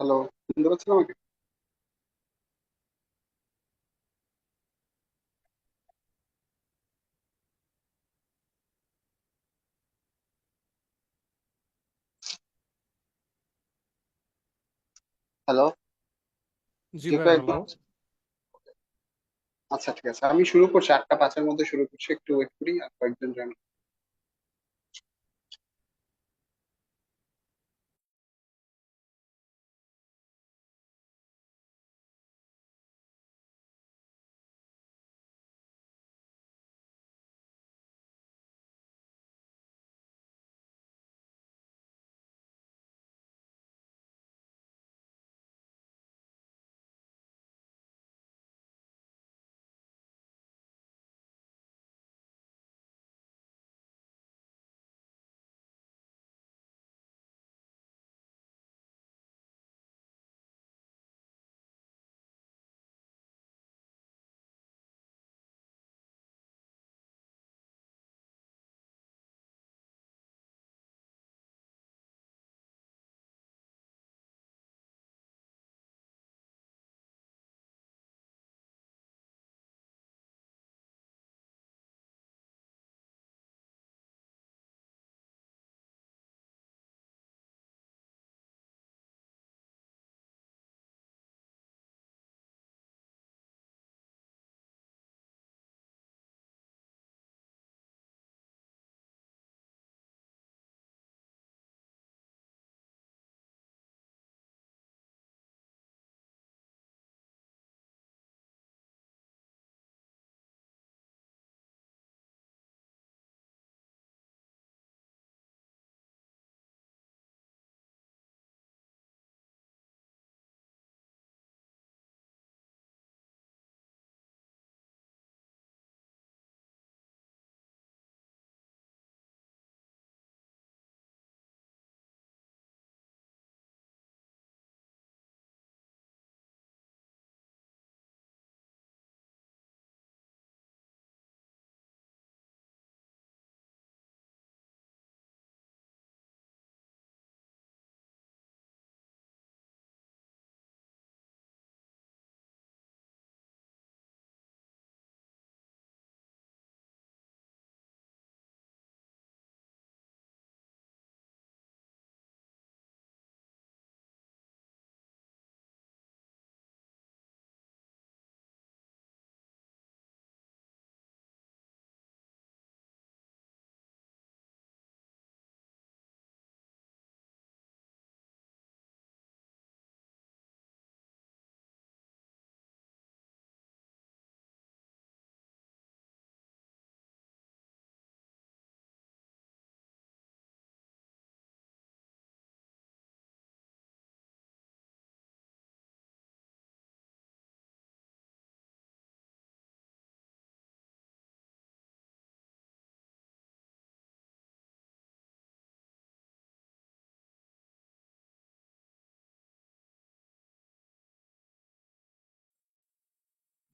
Hello, শুনতে পাচ্ছেন আমাকে? হ্যালো। জি কেউ ভাই, কেউ একটু। হ্যালো। আচ্ছা, ঠিক আছে, আমি শুরু করছি, 8টা 5-এর মধ্যে শুরু করছি, একটু ওয়েট করি আর কয়েকজন জয়েন।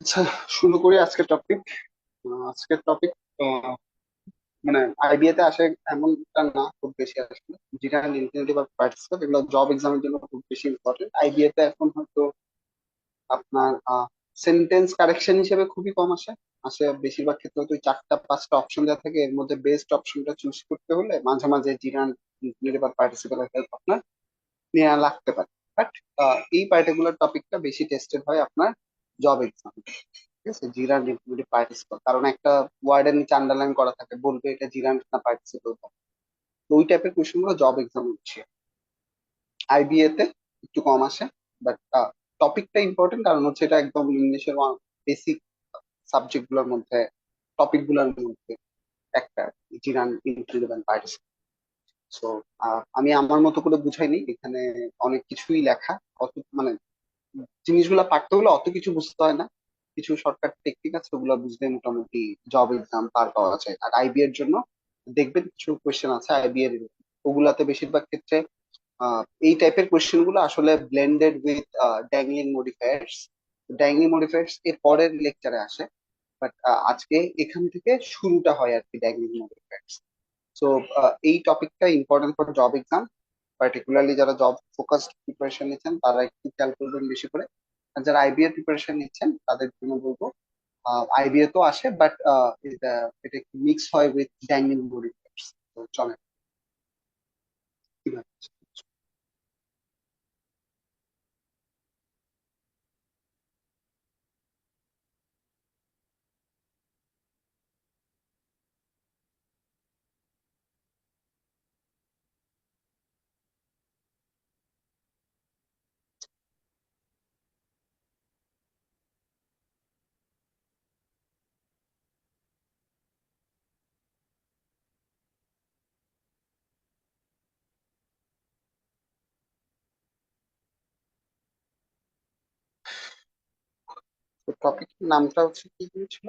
আচ্ছা, শুরু করি আজকের টপিক। আজকের টপিক মানে আইবিএ তে আসে এমনটা না, খুব বেশি আসলে যেখানে ইনফিনিটিভ বা পার্টিসিপেট এগুলো জব এক্সামের জন্য খুব বেশি ইম্পর্টেন্ট। আইবিএ তে এখন হয়তো আপনার সেন্টেন্স কারেকশন হিসেবে খুবই কম আসে। আসে বেশিরভাগ ক্ষেত্রে হয়তো ওই 4টা 5টা অপশন দেওয়া থাকে, এর মধ্যে বেস্ট অপশনটা চুজ করতে হলে মাঝে মাঝে জিরান ইনফিনিটিভ বা পার্টিসিপেটের হেল্প আপনার নেওয়া লাগতে পারে। বাট এই পার্টিকুলার টপিকটা বেশি টেস্টেড হয় আপনার জব এক্সাম। ঠিক আছে, জিরান ইনফিনিটিভ পার্টিসিপেট, কারণ একটা ওয়ার্ডের নিচে আন্ডারলাইন করা থাকে, বলবে এটা জিরান না পার্টিসিপেট। তো ওই টাইপের কোশ্চেন গুলো জব এক্সাম হচ্ছে, আইবিএ তে একটু কম আসে। বাট টপিকটা ইম্পর্টেন্ট, কারণ হচ্ছে এটা একদম ইংলিশের বেসিক সাবজেক্ট গুলোর মধ্যে, টপিক গুলোর মধ্যে একটা, জিরান ইনফিনিটিভ অ্যান্ড পার্টিসিপেট। সো আমি আমার মতো করে বুঝাইনি, এখানে অনেক কিছুই লেখা। অত মানে জিনিসগুলা পারতে হলে অত কিছু বুঝতে হয় না, কিছু শর্টকাট টেকনিক আছে, ওগুলো বুঝলে মোটামুটি জব এক্সাম পার পাওয়া যায়। আর আইবি এর জন্য দেখবেন কিছু কোয়েশ্চেন আছে আইবি এর, ওগুলাতে বেশিরভাগ ক্ষেত্রে এই টাইপের কোয়েশ্চেন গুলো আসলে blended with dangling modifiers. Dangling modifiers এর পরের লেকচারে আসে, বাট আজকে এখান থেকে শুরুটা হয় আর কি, ড্যাংলিং মডিফায়ার্স। সো এই টপিকটা important for job exam. Particularly যারা জব ফোকাসড প্রিপারেশন নিচ্ছেন তারা একটু খেয়াল করবেন বেশি করে। আর যারা আইবিএ প্রিপারেশন নিচ্ছেন তাদের জন্য বলবো, আইবিএ তো আসে বাট এটা এটা মিক্স হয় উইথ ব্যাঙ্গিং বডি টাইপস, তো চলে কি ভাবছেন? তো টপিক নামটা হচ্ছে কি কি ছিল?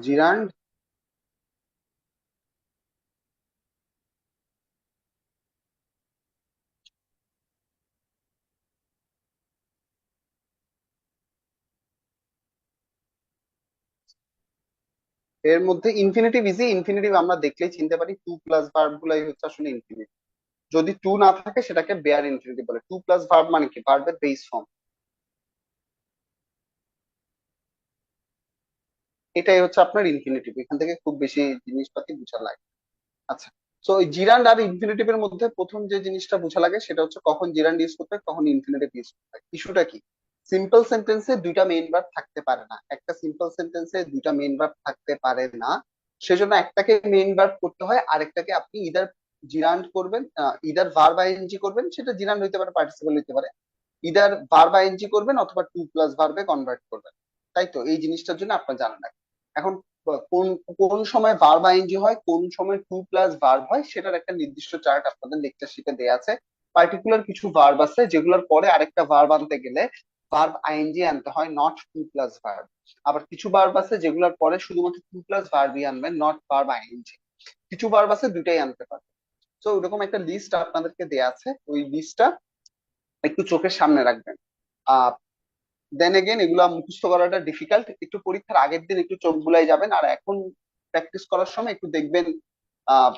জিরান্ড। এর মধ্যে ইনফিনিটিভ ইজি, ইনফিনিটিভ আমরা দেখলেই চিনতে পারি, টু প্লাস ভার্ব গুলাই হচ্ছে আসলে ইনফিনিটিভ। যদি টু না থাকে সেটাকে বেয়ার ইনফিনিটিভ বলে। টু প্লাস ভার্ব মানে কি? ভার্বের বেস ফর্ম। এটাই হচ্ছে আপনার ইনফিনিটিভ। এখান থেকে খুব বেশি জিনিসপাতি বোঝা লাগে। আচ্ছা, তো ওই জিরান্ড আর ইনফিনিটিভ এর মধ্যে প্রথম যে জিনিসটা বোঝা লাগে সেটা হচ্ছে কখন জিরান্ড ইউজ করতে হয়, কখন ইনফিনিটিভ ইউজ করতে হয়। ইস্যুটা কি? সিম্পল সেন্টেন্সে দুইটা মেইন ভার্ব থাকতে পারে না। একটা সিম্পল সেন্টেন্সে দুইটা মেইন ভার্ব থাকতে পারে না, সেজন্য একটাকে মেইন ভার্ব করতে হয়, আরেকটাকে আপনি ইদার জিরান্ড করবেন, ইদার ভার্ব আইএনজি করবেন, সেটা জিরান্ড হইতে পারে, পার্টিসিপল হইতে পারে। ইদার ভার্ব আইএনজি করবেন অথবা টু প্লাস ভার্বে কনভার্ট করবেন। তাই তো, এই জিনিসটার জন্য আপনার জানা লাগে। এখন কোন কোন সময় ভার্ব আইএনজি হয়, কোন সময় টু প্লাস ভার্ব হয়, সেটার একটা নির্দিষ্ট চার্ট আপনাদের লেকচার শিটে দেয়া আছে। পার্টিকুলার কিছু ভার্ব আছে যেগুলোর পরে আরেকটা ভার্ব আনতে গেলে ভার্ব আইএনজি আনতে হয়, নট টু প্লাস ভার্ব। আবার কিছু ভার্ব আছে যেগুলোর পরে শুধুমাত্র টু প্লাস ভার্বই আনবেন, নট ভার্ব আইএনজি। কিছু ভার্ব আছে দুটাই আনতে পারবে। তো ওরকম একটা লিস্ট আপনাদেরকে দেয়া আছে, ওই লিস্টটা একটু চোখের সামনে রাখবেন। আহ দেন এগেন এগুলা মুখস্থ করাটা ডিফিকাল্ট, একটু পরীক্ষার আগের দিন একটু চোখ বুলাই যাবেন, আর এখন প্র্যাকটিস করার সময় একটু দেখবেন। আহ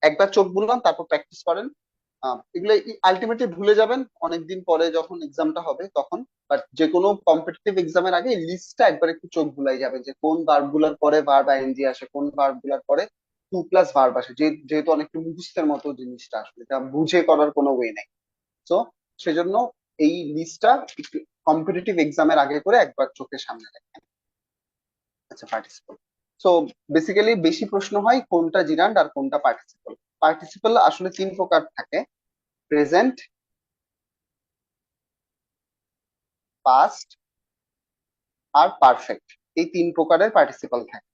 একবার চোখ বুলান, তারপর প্র্যাকটিস করেন। এগুলো আলটিমেটলি ভুলে যাবেন অনেকদিন পরে যখন এক্সামটা হবে তখন। বাট যে কোনো কম্পিটিটিভ এক্সামের আগে লিস্টটা একবার একটু চোখ বুলাই যাবে, যে কোন ভার্ব গুলার পরে ভার্ব আইএনজি আসে, কোন ভার্ব গুলার পরে টু প্লাস ভার্ব আসে। যেহেতু অনেকটা মুখস্থের মতো জিনিসটা, আসলে এটা বুঝে করার কোনো ওয়ে নাই। তো সেজন্য এই লিস্টটা একটু কম্পিটিটিভ এক্সামের আগে করে একবার চোখের সামনে রাখেন। আচ্ছা, পার্টিসিপল। সো বেসিক্যালি বেশি প্রশ্ন হয় কোনটা জিরান্ড আর কোনটা পার্টিসিপল। পার্টিসিপল আসলে তিন প্রকার থাকে: প্রেজেন্ট, পাস্ট আর পারফেক্ট। এই তিন প্রকারের পার্টিসিপল থাকে।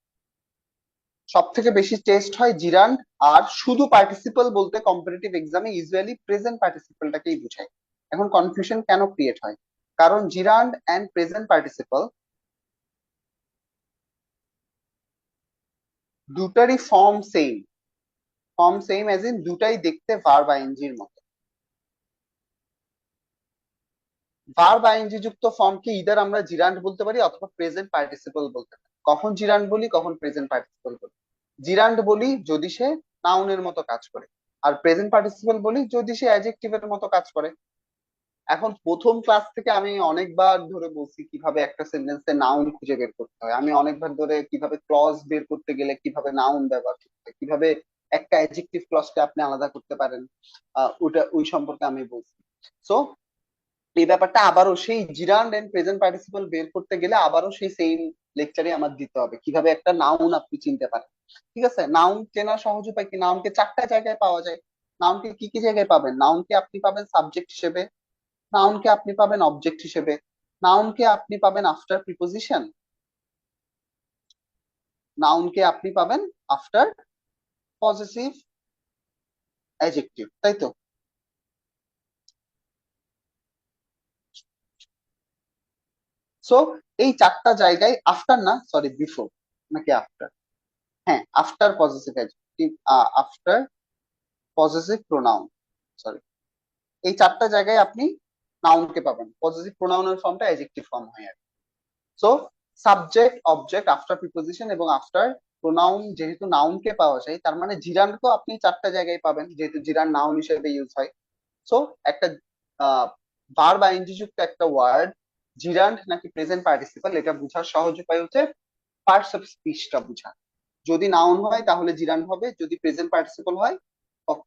সব থেকে বেশি টেস্ট হয় জিরান্ড। আর শুধু পার্টিসিপল বলতে কম্পিটিটিভ এক্সামে ইউজুয়ালি প্রেজেন্ট পার্টিসিপলটাকেই বোঝায়। এখন কনফিউশন কেন ক্রিয়েট হয়? কারণ জিরান্ড এন্ড প্রেজেন্ট পার্টিসিপল দুটারই form same. Form same as in দুটাই দেখতে ভার্ব আইএনজির মতো। ভার্ব আইএনজি যুক্ত ফর্মকে ইদার আমরা জিরান্ড বলতে পারি অথবা প্রেজেন্ট পার্টিসিপল বলতে পারি। কখন জিরান্ড বলি, কখন প্রেজেন্ট পার্টিসিপল বলি? জিরান্ড বলি যদি সে নাউনের মতো কাজ করে, আর প্রেজেন্ট পার্টিসিপল বলি যদি সে অ্যাডজেক্টিভের মতো কাজ করে। এখন প্রথম ক্লাস থেকে আমি অনেকবার ধরে বলছি কিভাবে একটা সেন্টেন্সে নাউন খুঁজে বের করতে হয়, আমি অনেকবার ধরে কিভাবে ক্লজ বের করতে গেলে কিভাবে নাউন ব্যবহার করতে হয়, কিভাবে একটা অ্যাডজেক্টিভ ক্লজকে আপনি আলাদা করতে পারেন, ওটা ওই সম্পর্কে আমি বলছি। সো এই ব্যাপারটা আবারও সেই জিরান্ড এন্ড প্রেজেন্ট পার্টিসিপল বের করতে গেলে আবারও সেই সেম লেকচারে আমার দিতে হবে কিভাবে একটা নাউন আপনি চিনতে পারেন। ঠিক আছে, নাউন চেনার সহজ উপায় কি? নাউনকে চারটা জায়গায় পাওয়া যায়। নাউনকে কি কি জায়গায় পাবেন? নাউনকে আপনি পাবেন সাবজেক্ট হিসেবে, নাউনকে আপনি পাবেন অবজেক্ট হিসেবে, নাউনকে আপনি পাবেন আফটার প্রিপোজিশন, নাউনকে আপনি পাবেন আফটার পজেসিভ অ্যাডজেক্টিভ। তাই তো? সো এই চারটা জায়গায়, আফটার না সরি বিফোর, নাকি আফটার? হ্যাঁ, after possessive adjective, after possessive pronoun, sorry. এই চারটা জায়গায় আপনি নাউনকে পাবেন, পজেসিভ প্রোনাউনের ফর্মটা অ্যাডজেক্টিভ ফর্ম হয় আর। So subject, object, after preposition এবং আফটার প্রোনাউন যেহেতু নাউনকে পাওয়া যায়, তার মানে জিরান্ডকেও আপনি চারটা জায়গায় পাবেন, যেহেতু জিরান্ড নাউন হিসেবে ইউজ হয়। সো একটা ভার্ব আইএনজি যুক্ত একটা ওয়ার্ড জিরান্ড নাকি প্রেজেন্ট পার্টিসিপাল এটা বোঝার সহজ উপায় হচ্ছে পার্টস অফ স্পিচটা বোঝা। যদি নাউন হয় তাহলে জিরান্ড হবে, যদি প্রেজেন্ট পার্টিসিপল হয়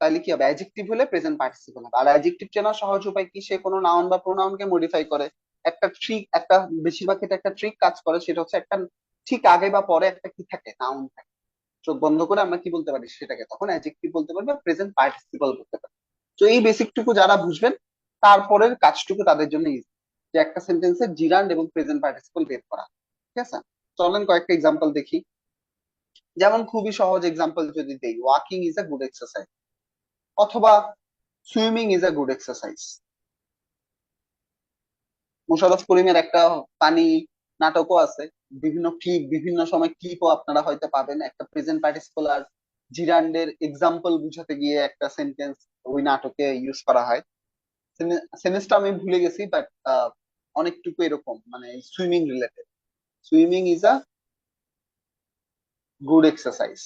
তাহলে কি হবে, অ্যাডজেক্টিভ হলে প্রেজেন্ট পার্টিসিপল হবে। আর অ্যাডজেক্টিভ চেনার সহজ উপায় কি, সে কোনো নাউন বা প্রোনাউনকে মডিফাই করে। একটা ট্রিক, একটা বেশিরভাগ ক্ষেত্রে একটা ট্রিক কাজ করে, সেটা হচ্ছে একটা ঠিক আগে বা পরে একটা কি থাকে, নাউন থাকে। চোখ বন্ধ করে আমরা কি বলতে পারি সেটাকে তখন অ্যাডজেক্টিভ বলতে পারি বা প্রেজেন্ট পার্টিসিপল বলতে পারি। তো এই বেসিকটুকু যারা বুঝবেন তারপরের কাজটুকু তাদের জন্য ইজি, যে একটা সেন্টেন্সের জিরান্ড এবং প্রেজেন্ট পার্টিসিপল বের করা। ঠিক আছে, চলেন কয়েকটা এক্সাম্পল দেখি। যেমন খুবই সহজ এক্সাম্পল যদি দেই, walking is a good exercise, অথবা swimming is a good exercise. Mosharraf করিমের একটা পানি নাটকও আছে, বিভিন্ন ক্লিপ, বিভিন্ন সময় ক্লিপও আপনারা হয়তো পাবেন, একটা প্রেজেন্ট পার্টিসিপল আর জিরান্ডের এক্সাম্পল বুঝাতে গিয়ে একটা সেন্টেন্স ওই নাটকে ইউজ করা হয়। সেন্টেন্সটা আমি ভুলে গেছি, বাট অনেকটুকু এরকম, মানে swimming related. Swimming is a good exercise.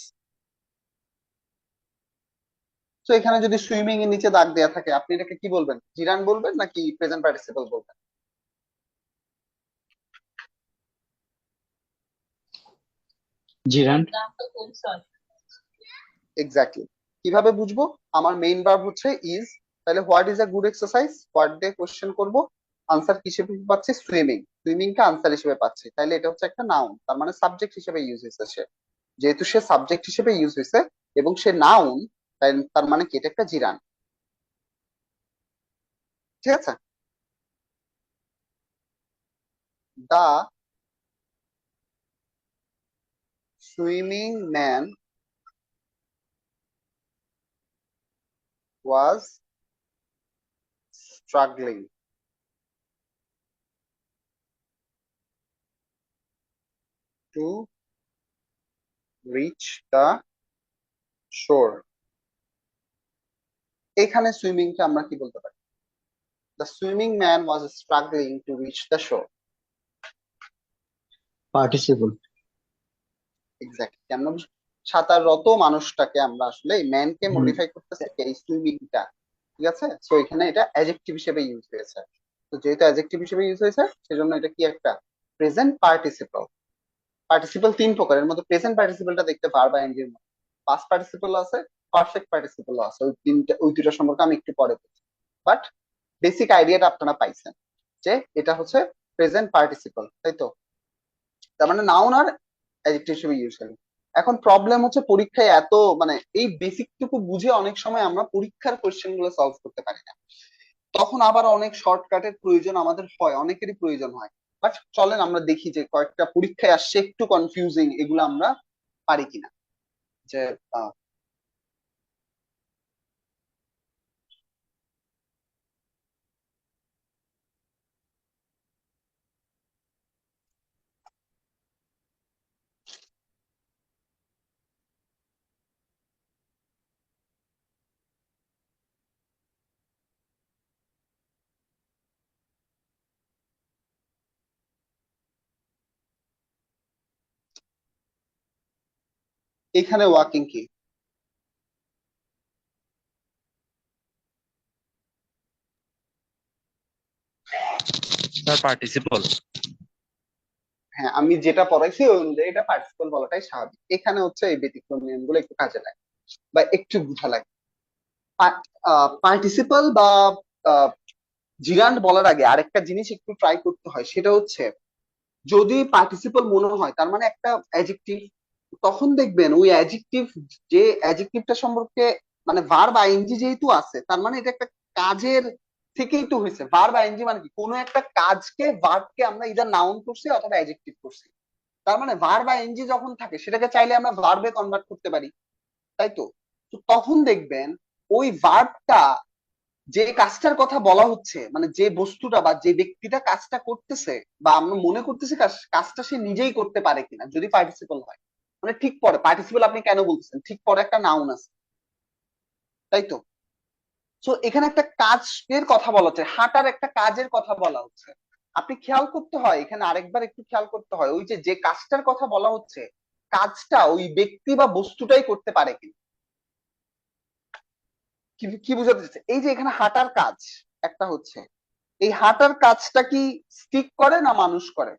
তো এখানে যদি সুইমিং এর নিচে দাগ দেয়া থাকে, আপনি এটাকে কি বলবেন, জিরান বলবেন নাকি প্রেজেন্ট পার্টিসিপল বলবেন? জিরান। এক্স্যাক্টলি। কিভাবে বুঝবো? আমার মেইন ভার্ব হচ্ছে ইজ, তাহলে what is a good exercise, what দিয়ে কোশ্চেন করব, আনসার হিসেবে পাচ্ছি সুইমিং, সুইমিং কে আনসার হিসেবে পাচ্ছি, তাহলে এটা হচ্ছে একটা নাউন, তার মানে সাবজেক্ট হিসেবে ইউজ হয়েছে সে। যেহেতু সে সাবজেক্ট হিসেবে ইউজ হয়েছে এবং সে নাউন, তাই তার মানে কি এটা একটা জিরান। ঠিক আছে। The swimming man was struggling to reach the shore. এখানে সুইমিংকে আমরা কি বলতে পারি? The swimming man was struggling to reach the shore. Participle. Exactly, আমরা সাঁতাররত মানুষটাকে আমরা আসলে এই ম্যানকে হুম। মডিফাই করতেছি কি, এই সুইমিংটা। ঠিক আছে, সো এখানে এটা অ্যাডজেক্টিভ হিসেবে ইউজ হয়েছে। তো যেহেতু অ্যাডজেক্টিভ হিসেবে ইউজ হয়েছে সেজন্য এটা কি একটা প্রেজেন্ট পার্টিসিপল। পার্টিসিপল তিন প্রকারের মধ্যে প্রেজেন্ট পার্টিসিপলটা দেখতে ভার্ব আইএনজি এর মধ্যে, পাস্ট পার্টিসিপল আছে, পারফেক্ট পার্টিসিপল আছে, ওই তিনটা, ওই দুটো সম্পর্কে আমি একটু পরে বলছি। বাট বেসিক আইডিয়াটা আপনারা পাইছেন যে এটা হচ্ছে প্রেজেন্ট পার্টিসিপল, তাই তো? তার মানে নাউন আর অ্যাডজেক্টিভ হিসেবে ইউজ করি। এখন প্রবলেম হচ্ছে পরীক্ষায় এত, মানে এই বেসিক টুকু বুঝে অনেক সময় আমরা পরীক্ষার কোশ্চেন গুলো সলভ করতে পারি না, তখন আবার অনেক শর্টকাটের প্রয়োজন আমাদের হয়, অনেকেরই প্রয়োজন হয়। বাট চলেন আমরা দেখি যে কয়েকটা পরীক্ষায় আসছে একটু কনফিউজিং, এগুলো আমরা পারি কিনা। যে আহ, এখানে ওয়াকিং কি? Sir participle. হ্যাঁ, আমি যেটা পড়াইছি ওই অনুযায়ী এটা পার্টিসিপল বলাটাই স্বাভাবিক। এখানে হচ্ছে এই ব্যতিক্রম নিয়মগুলো একটু কাজে লাগে বা একটু বোঝা লাগে। পার্টিসিপল বা জিরান্ড বলার আগে আরেকটা জিনিস একটু ট্রাই করতে হয়, সেটা হচ্ছে যদি পার্টিসিপল মনে হয় তার মানে একটা অ্যাডজেক্টিভ, তখন দেখবেন ওই অ্যাডজেক্টিভ, যে অ্যাডজেক্টিভটা সম্পর্কে, মানে ভার্ব আইএনজি যেহেতু আছে তার মানে এটা একটা কাজের থেকেই তো হয়েছে। ভার্ব আইএনজি মানে কি, কোনো একটা কাজকে, ভার্বকে আমরা ইদার নাউন করছি অথবা অ্যাডজেক্টিভ করছি। তার মানে ভার্ব আইএনজি যখন থাকে সেটাকে চাইলে আমরা ভার্বে কনভার্ট করতে পারি, তাই তো? তো তখন দেখবেন ওই ভার্বটা, যে কাজটার কথা বলা হচ্ছে, মানে যে বস্তুটা বা যে ব্যক্তিটা কাজটা করতেছে বা আমরা মনে করতেছি কাজটা সে নিজেই করতে পারে কিনা, যদি পার্টিসিপল হয়, মানে ঠিক পরে পার্টিসিপল আপনি কেন বলতেছেন, ঠিক পরে একটা নাউন আছে, তাই তো? তো এখানে একটা কাজের কথা বলা হচ্ছে, হাঁটার একটা কাজের কথা বলা হচ্ছে। আপনি খেয়াল করতে হয় এখানে আরেকবার একটু খেয়াল করতে হয়, ওই যে যে কাজটার কথা বলা হচ্ছে, কাজটা ওই ব্যক্তি বা বস্তুটাই করতে পারে কিনা। কি কি বোঝাতে চাচ্ছে, এই যে এখানে হাঁটার কাজ একটা হচ্ছে, এই হাঁটার কাজটা কি স্টিক করে না মানুষ করে?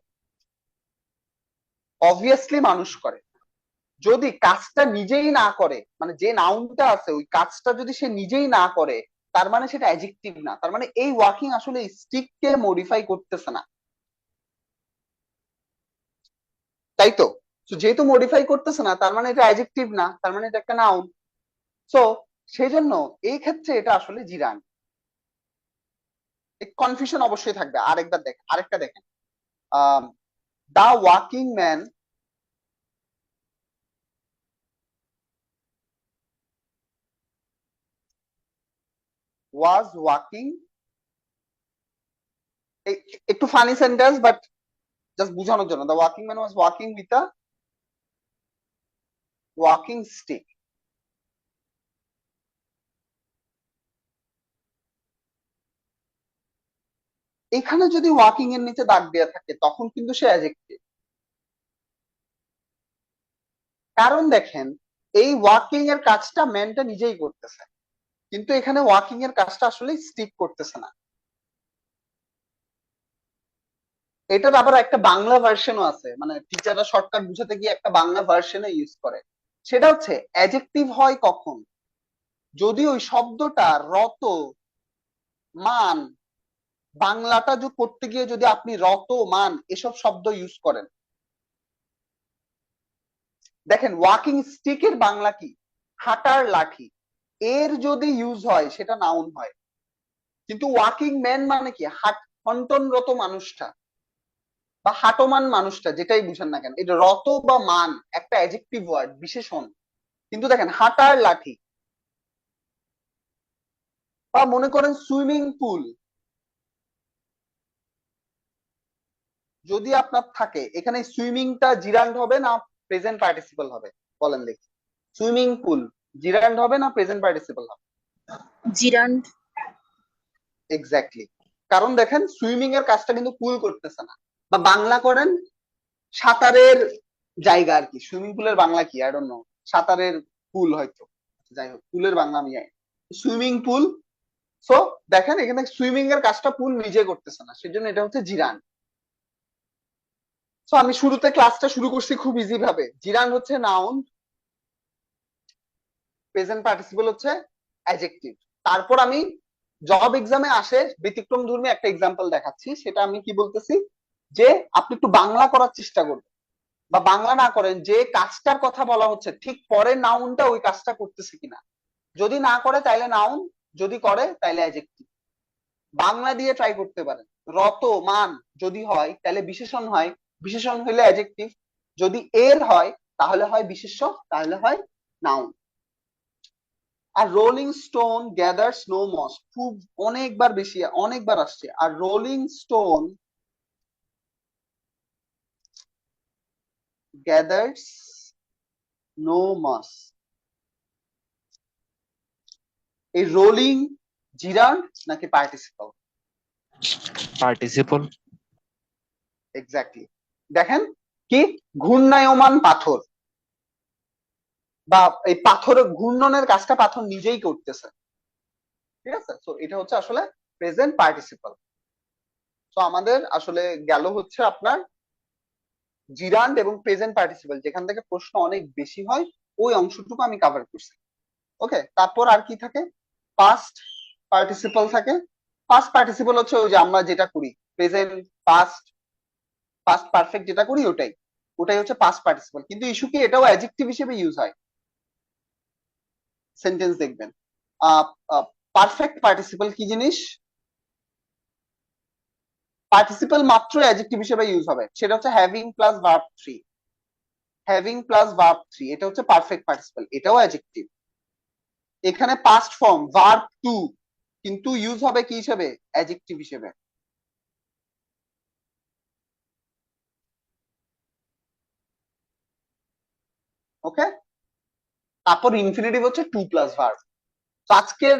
অবভিয়াসলি মানুষ করে। যদি কাজটা নিজেই না করে, মানে যে নাউনটা আছে ওই কাজটা যদি সে নিজেই না করে, তার মানে সেটা অ্যাডজেক্টিভ না, তার মানে এই ওয়াকিং আসলে স্টিক কে মডিফাই করতেছে না, তাই তো? তো যেহেতু মডিফাই করতেছে না, তার মানে এটা অ্যাডজেক্টিভ না, তার মানে এটা একটা নাউন। সো সেই জন্য এই ক্ষেত্রে এটা আসলে জিরান। কনফিউশন অবশ্যই থাকবে। আরেকবার দেখেন, আরেকটা দেখেন। The walking man was walking, একটু ফানি সেন্টেন্স বাট জাস্ট বোঝানোর জন্য, the walking man was walking with a walking stick. এখানে যদি ওয়াকিং এর নিচে দাগ দেওয়া থাকে তখন কিন্তু সে অ্যাডজেক্টিভ। কারণ দেখেন, এই ওয়াকিং এর কাজটা ম্যানটা নিজেই করতেছে, কিন্তু এখানে ওয়াকিং এর কাজটা আসলে স্টিক করতেছে না। এটার আবার একটা বাংলা ভার্সনও আছে, মানে টিচাররা শর্টকাট বুঝাতে গিয়ে একটা বাংলা ভার্সনে ইউজ করে। সেটা হচ্ছে অ্যাডজেক্টিভ হয় কখন, যদি ওই শব্দটা রত, মান, বাংলাটা যে করতে গিয়ে যদি আপনি রত, মান এসব শব্দ ইউজ করেন। দেখেন ওয়াকিং স্টিকের বাংলা কি? হাঁটার লাঠি। এর যদি ইউজ হয় সেটা নাউন হয়। কিন্তু ওয়াকিং ম্যান মানে কি? হন্টনরত মানুষটা বা হাঁটমান মানুষটা, যেটাই বুঝেন না কেন, এটা রত বা মান একটা অ্যাডজেক্টিভ ওয়ার্ড, বিশেষণ। কিন্তু দেখেন হাঁটার লাঠি, বা মনে করেন সুইমিং পুল, যদি আপনার থাকে এখানে সুইমিংটা জিরান্ড হবে না প্রেজেন্ট পার্টিসিপল হবে? বলেন দেখি। সুইমিং পুল জিরান্ড হবে না প্রেজেন্ট পার্টিসিপল হবে? জিরান্ড। এক্স্যাক্টলি। কারণ দেখেন সুইমিং এর কাজটা কিন্তু পুল করতেছে না। বা বাংলা করেন সাঁতারের জায়গা আর কি, সুইমিং পুলের বাংলা কি আই ডোন্ট নো, সাঁতারের পুল হয়তো, যাই হোক পুলের বাংলা আমি জানি, সুইমিং পুল। সো দেখেন এখানে সুইমিং এর কাজটা পুল নিজে করতেছে না, সেজন্য এটা হচ্ছে জিরান। সো আমি শুরুতে ক্লাসটা শুরু করছি খুব ইজি ভাবে, জিরান হচ্ছে নাউন, প্রেজেন্ট পার্টিসিপল হচ্ছে অ্যাডজেক্টিভ। তারপর আমি জব এক্সামে আসে ব্যতিক্রম ধর্মী একটা এক্সাম্পল দেখাচ্ছি, সেটা আমি কি বলতেছি, যে আপনি একটু বাংলা করার চেষ্টা করবেন, বা বাংলা না করেন, যে কাজটার কথা বলা হচ্ছে ঠিক পরের নাউনটা ওই কাজটা করতেছে কিনা। যদি না করে তাইলে নাউন, যদি করে তাইলে অ্যাডজেক্টিভ। বাংলা দিয়ে ট্রাই করতে পারেন। রত, মান যদি হয় তাহলে বিশেষণ হয়, বিশেষণ হইলে অ্যাডজেক্টিভ। যদি এর হয় তাহলে হয় বিশেষ্য, তাহলে হয় নাউন। আর rolling stone gather snow moss, খুব অনেকবার বেশি, অনেকবার আসছে। আর rolling stone gathers no moss, এই রোলিং জিরান্ড নাকি পার্টিসিপল? পার্টিসিপল। এক্স্যাক্টলি। দেখেন কি, ঘূর্ণায়মান পাথর, বা এই পাথরের ঘূর্ণনের কাজটা পাথর নিজেই করতেছে। ঠিক আছে, তো এটা হচ্ছে আসলে প্রেজেন্ট পার্টিসিপল। তো আমাদের আসলে গেল হচ্ছে আপনার জিরান্ড এবং প্রেজেন্ট পার্টিসিপল, যেখান থেকে প্রশ্ন অনেক বেশি হয়, ওই অংশটুকু আমি কভার করছি। ওকে, তারপর আর কি থাকে? পাস্ট পার্টিসিপল থাকে। পাস্ট পার্টিসিপল হচ্ছে ওই যে আমরা যেটা করি, প্রেজেন্ট, পাস্ট, পাস্ট পারফেক্ট যেটা করি ওটাই, ওটাই হচ্ছে পাস্ট পার্টিসিপল। কিন্তু ইস্যু কি, এটাও অ্যাডজেক্টিভ হিসেবে ইউজ হয়। সেন্টেন্স দেখবেন, পারফেক্ট পার্টিসিপল কি জিনিস? পার্টিসিপল মাত্র অ্যাডজেক্টিভ হিসেবে ইউজ হবে, সেটা হচ্ছে having plus verb three. Having plus verb three, এটা হচ্ছে পারফেক্ট পার্টিসিপল, এটাও অ্যাডজেক্টিভ। এখানে পাস্ট ফর্ম ভার্ব টু, কিন্তু ইউজ হবে কি হিসেবে? অ্যাডজেক্টিভ হিসেবে। ওকে, তারপর ইনফিনিটিভ হচ্ছে টু প্লাস ভার্ব। তো আজকের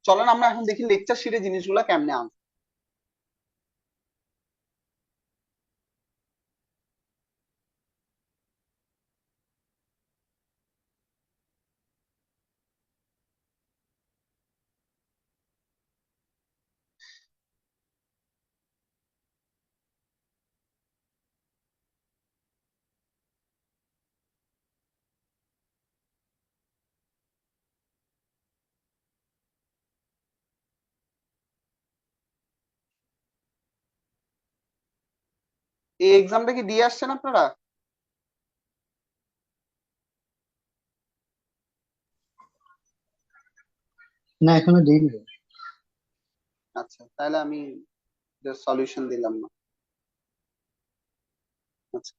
চলেন আমরা এখন দেখি লেকচার শিটে জিনিসগুলো কেমনে আনছে। এই এক্সামটা কি দিয়ে আসছেন আপনারা? না, এখনো দিইনি ভাই। আচ্ছা, তাহলে আমি সলিউশন দিলাম না। আচ্ছা,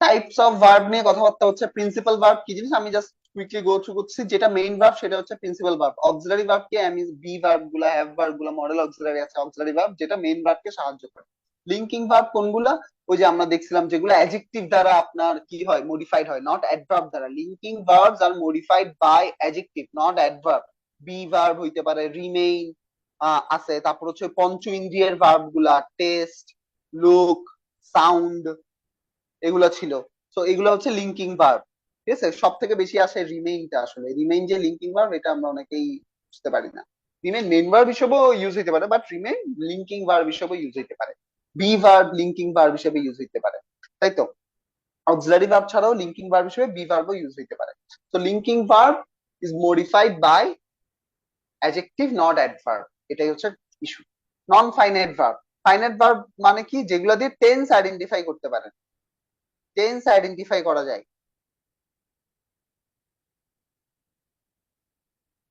টাইপস অফ ভার্ব নিয়ে কথাবার্তা হচ্ছে। প্রিন্সিপাল ভার্ব কি জিনিস আমি জাস্ট কুইকলি গো থ্রু করছি। যেটা মেইন ভার্ব সেটা হচ্ছে প্রিন্সিপাল ভার্ব। অক্সিলারি ভার্ব কি আমি বি ভার্ব গুলা, হ্যাভ ভার্ব গুলা, মডেল অক্সিলারি আছে অক্সিলারি ভার্ব, যেটা মেইন ভার্বকে সাহায্য করে। লিঙ্কিং ভার্ব কোনগুলা? ওই যে আমরা দেখছিলাম যেগুলো অ্যাডজেক্টিভ দ্বারা আপনার কি হয়, মডিফাইড হয়, নট অ্যাডভার্ব দ্বারা। লিঙ্কিং ভার্বস আর modified by adjective, not adverb. Be verb হইতে পারে, রিমেইন আছে, তারপর হচ্ছে পঞ্চ ইন্দ্রিয়ের ভার্ব গুলা, টেস্ট, লুক, সাউন্ড, এগুলা ছিল। তো এগুলো হচ্ছে লিঙ্কিং ভার্ব। ঠিক আছে, সব থেকে বেশি আসে রিমেইনটা। আসলে রিমেইন যে লিঙ্কিং ভার্ব এটা আমরা অনেকেই বুঝতে পারি না। রিমেইন মেইন ভার্ব হিসেবেও ইউজ হইতে পারে, বাট রিমেইন লিঙ্কিং ভার্ব হিসেবেও ইউজ হইতে পারে। বি ভার্ব লিঙ্কিং ভার্ব হিসেবে ইউজ হইতে পারে, তাই তো? অক্সিলারি ভার্ব ছাড়াও লিঙ্কিং ভার্ব হিসেবে বি ভার্বও ইউজ হইতে পারে। তো linking verb is modified by adjective, not adverb. এটাই হচ্ছে issue. Non finite verb, finite verb মানে কি? যেগুলো দিয়ে টেন্স আইডেন্টিফাই করতে পারেন, টেন্স আইডেন্টিফাই করা যায়।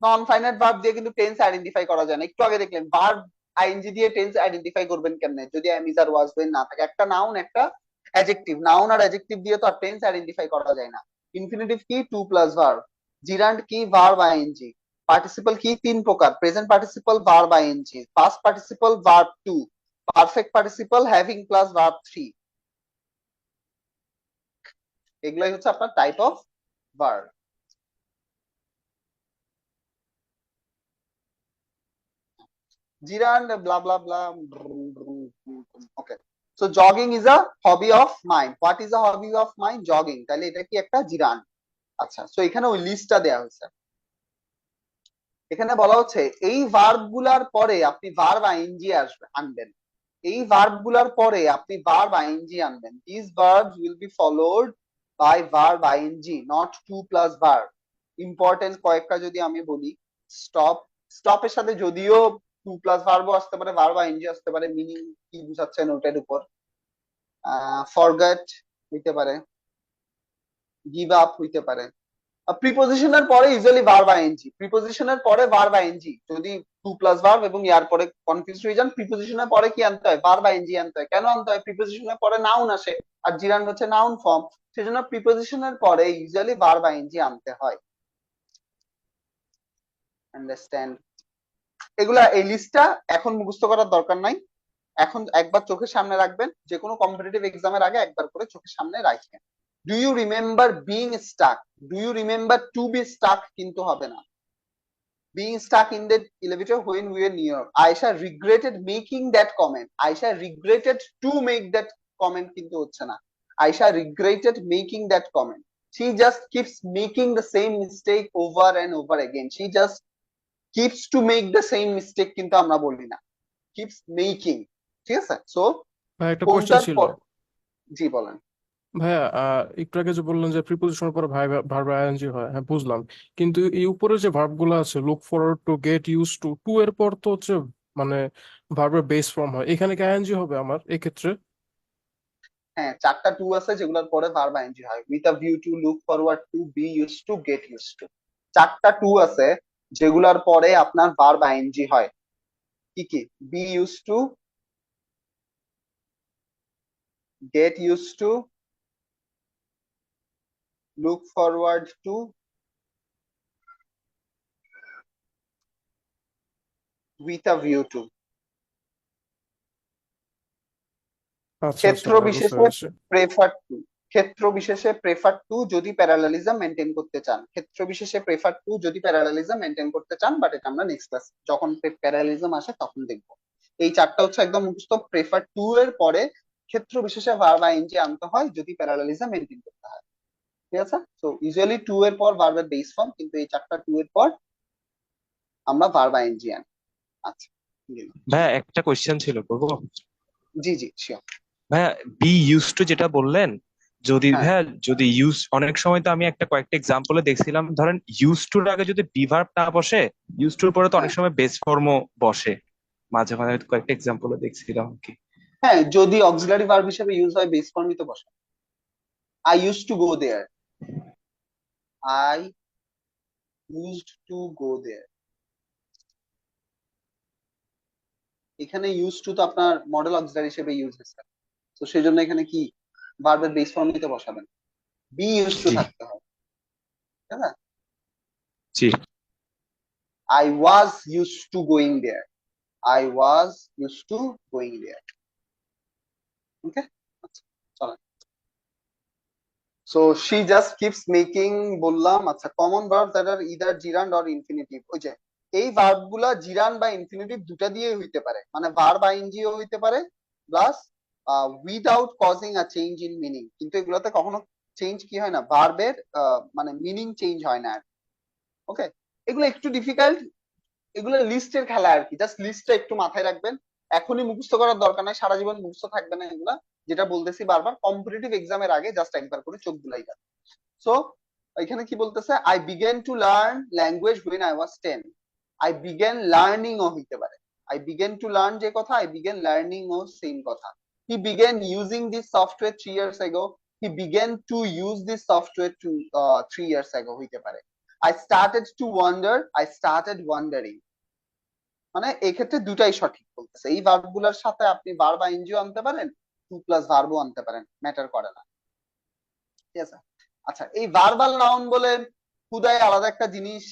নন ফাইনাইট ভার্ব দিয়ে কিন্তু টেন্স আইডেন্টিফাই করা যায় না। একটু আগে দেখলেন ভার্ব আইএনজি দিয়ে টেন্স আইডেন্টিফাই করবেন কেমনে যদি am is R was Ben না থাকে? একটা নাউন একটা অ্যাডজেক্টিভ, নাউন আর অ্যাডজেক্টিভ দিয়ে তো আর টেন্স আইডেন্টিফাই করা যায় না। ইনফিনিটিভ কি? Two plus verb. জিরান্ড কি? Verb ING. পার্টিসিপল কি? তিন প্রকার: present participle, verb ING, past participle, verb two, perfect participle, having plus verb three. এগুলাই হচ্ছে আপনার type of verb. Girand, blah blah blah. Okay. So jogging is a hobby of mine. What is a hobby of mine? Jogging. তাহলে এটা কি একটা জিরান? আচ্ছা, so এখানে ওই লিস্টটা দেয়া হয়েছে। এখানে বলা হচ্ছে এই ভার্ব গুলার পরে আপনি ভার্ব আইএনজি আনবেন। এই ভার্ব গুলার পরে আপনি ভার্ব আইএনজি আনবেন। This verbs will be followed by verb ING, not to plus verb. Important কয়েকটা যদি আমি বলি: স্টপ, স্টপের সাথে যদিও টু প্লাস ভার্বও আসতে পারে, ভার্ব আইএনজি আসতে পারে, মিনিং কি বুঝাচ্ছেন ওটার উপর। ফরগেট হইতে পারে, গিভ আপ হইতে পারে। প্রিপোজিশনের পরে ইউজুয়ালি ভার্ব আইএনজি, প্রিপোজিশনের পরে ভার্ব আইএনজি। যদি টু প্লাস ভার্ব এবং ইয়ার পরে কনফিউজ হয়ে যান, প্রিপোজিশনের পরে কি আনতে হয়? ভার্ব আইএনজি আনতে হয়। কেন আনতে হয়? প্রিপোজিশনের পরে নাউন আসে, আর জিরান্ড হচ্ছে নাউন ফর্ম, সেজন্য প্রিপোজিশনের পরে ইউজুয়ালি ভার্ব আইএনজি আনতে হয়। আন্ডারস্ট্যান্ড? এগুলা, এই লিস্টটা এখন মুখস্থ করার দরকার নাই। এখন একবার চোখের সামনে রাখবেন, যে কোনো কম্পিটিটিভ এক্সামের আগে একবার করে চোখের সামনে রাখবেন। Do you remember being stuck? Do you remember to be stuck কিন্তু হবে না। Being stuck in the elevator when we were near. Aisha regretted making that comment. Aisha regretted to make that comment কিন্তু হচ্ছে না। Aisha regretted making that comment. She just keeps making the same mistake over and over again. She just keeps to make the same mistake কিন্তু আমরা বলি না, keeps making। ঠিক আছে? So ভাই একটা কোশ্চেন কোনটার ছিল। পর? জি বলেন। ভাইয়া একটু আগে যে বললেন যে প্রিপোজিশনের পরে ভার্ব আইএনজি হয়, হ্যাঁ বুঝলাম। কিন্তু এই উপরে যে ভার্ব গুলো আছে, look forward to, get use to, to এর পর তো হচ্ছে মানে ভার্বের বেস ফর্ম হয়, এখানে কি আইএনজি হবে আমার এক্ষেত্রে? হ্যাঁ, চারটা টু আছে যেগুলোর পরে ভার্ব আইএনজি হয়। With a view to, look forward to, be use to, get use to. চারটা টু আছে যেগুলোর পরে আপনার ভার্ব আইএনজি হয়। কি কি? Be use to, get use to, look forward to, with a view to. আচ্ছা আচ্ছা ক্ষেত্র ভাই, বুঝতে বিশেষে পেরেছি। প্রেফার টু, ক্ষেত্র বিশেষে প্রেফার টু যদি প্যারালালিজম মেনটেন করতে চান। ক্ষেত্র বিশেষে প্রেফার টু যদি প্যারালালিজম মেনটেন করতে চান, বাট এটা আমরা নেক্সট ক্লাস যখন প্যারালালিজম আসে তখন দেখবো। এই চারটা হচ্ছে একদম মুখস্থ। প্রেফার টু এর পরে ক্ষেত্র বিশেষে ভার্ব আইএনজি আনতে হয় যদি প্যারালালিজম মেনটেন করতে হয়। ঠিক আছে? সো ইউজুয়ালি টু এর পর ভার্বের বেস ফর্ম, কিন্তু এই চারটা টু এর পর আমরা ভার্ব আইএনজি আনি। আচ্ছা, ভাইয়া একটা কোয়েশ্চেন ছিল, করবো? জি জি শিওর। ভাইয়া বি ইউজ টু যেটা বললেন, যদি হ্যাঁ, হ্যাঁ, যদি ইউজ, অনেক সময় তো আমি একটা কয়েকটা এক্সাম্পলে দেখছিলাম, ধরেন ইউজ টুর আগে যদি বি ভার্ব না বসে, ইউজ টুর পরে তো অনেক হ্যাঁ, সময় বেস ফর্মও বসে। মাঝে মাঝে আমি তো কয়েকটা এক্সাম্পলে দেখছিলাম আর কি। হ্যাঁ, যদি অক্সিলারি ভার্ব হিসেবে ইউজ হয় বেস ফর্মই তো বসে। I use to go there, I used to go there. এখানে ইউজ টু তো আপনার মডেল অক্সিলারি হিসেবে ইউজ হয়েছে, তো সেই জন্য এখানে কি ভার্বের বেস ফর্মই তো বসাবেন, বি ইউজ টু জি। থাকতে হবে, তাই না? জি। I was use to going there, I was use to going there. Okay, আচ্ছা, চলেন। So she just keeps making, বললাম। আচ্ছা, common verb that are either gerund or infinitive, ওই যে এই ভার্ব গুলা জিরান বা ইনফিনিটিভ দুটা দিয়ে হইতে পারে, মানে ভার্ব আইএনজি ও হইতে পারে, plus without causing a change in meaning. কিন্তু এগুলাতে কখনো চেঞ্জ কি হয় না, ভার্বের মানে মিনিং চেঞ্জ হয় না। ওকে, এগুলো একটু ডিফিকাল্ট, এগুলো লিস্টের খেলা আর কি, জাস্ট লিস্টটা একটু মাথায় রাখবেন। এখনই মুখস্থ করার দরকার নাই, সারা জীবন মুখস্থ থাকবে না এগুলা। যেটা বলতেছি বারবার, কম্পিটিটিভ এক্সামের আগে জাস্ট একবার করে চোখ বুলাই যাবে। সো এখানে কি বলতেছে, I begin to learn language when I was 10। I begin learning ও হইতে পারে, আই বিগেন টু লার্ন যে কথা, আই বিগেন লার্নিং ও সেম কথা। He begin using this software 3 years ago, he begin to use this software 3 years ago হইতে পারে। I started to wonder, I started wondering. মানে এক্ষেত্রে দুটাই সঠিক বলতেছে। এই ভার্ব গুলার সাথে আপনি ভার্ব আইএনজিও আনতে পারেন, টু প্লাস ভার্বও আনতে পারেন, ম্যাটার করে না। ঠিক আছে। আচ্ছা, এই ভার্বাল নাউন বলে খুদাই আলাদা একটা জিনিস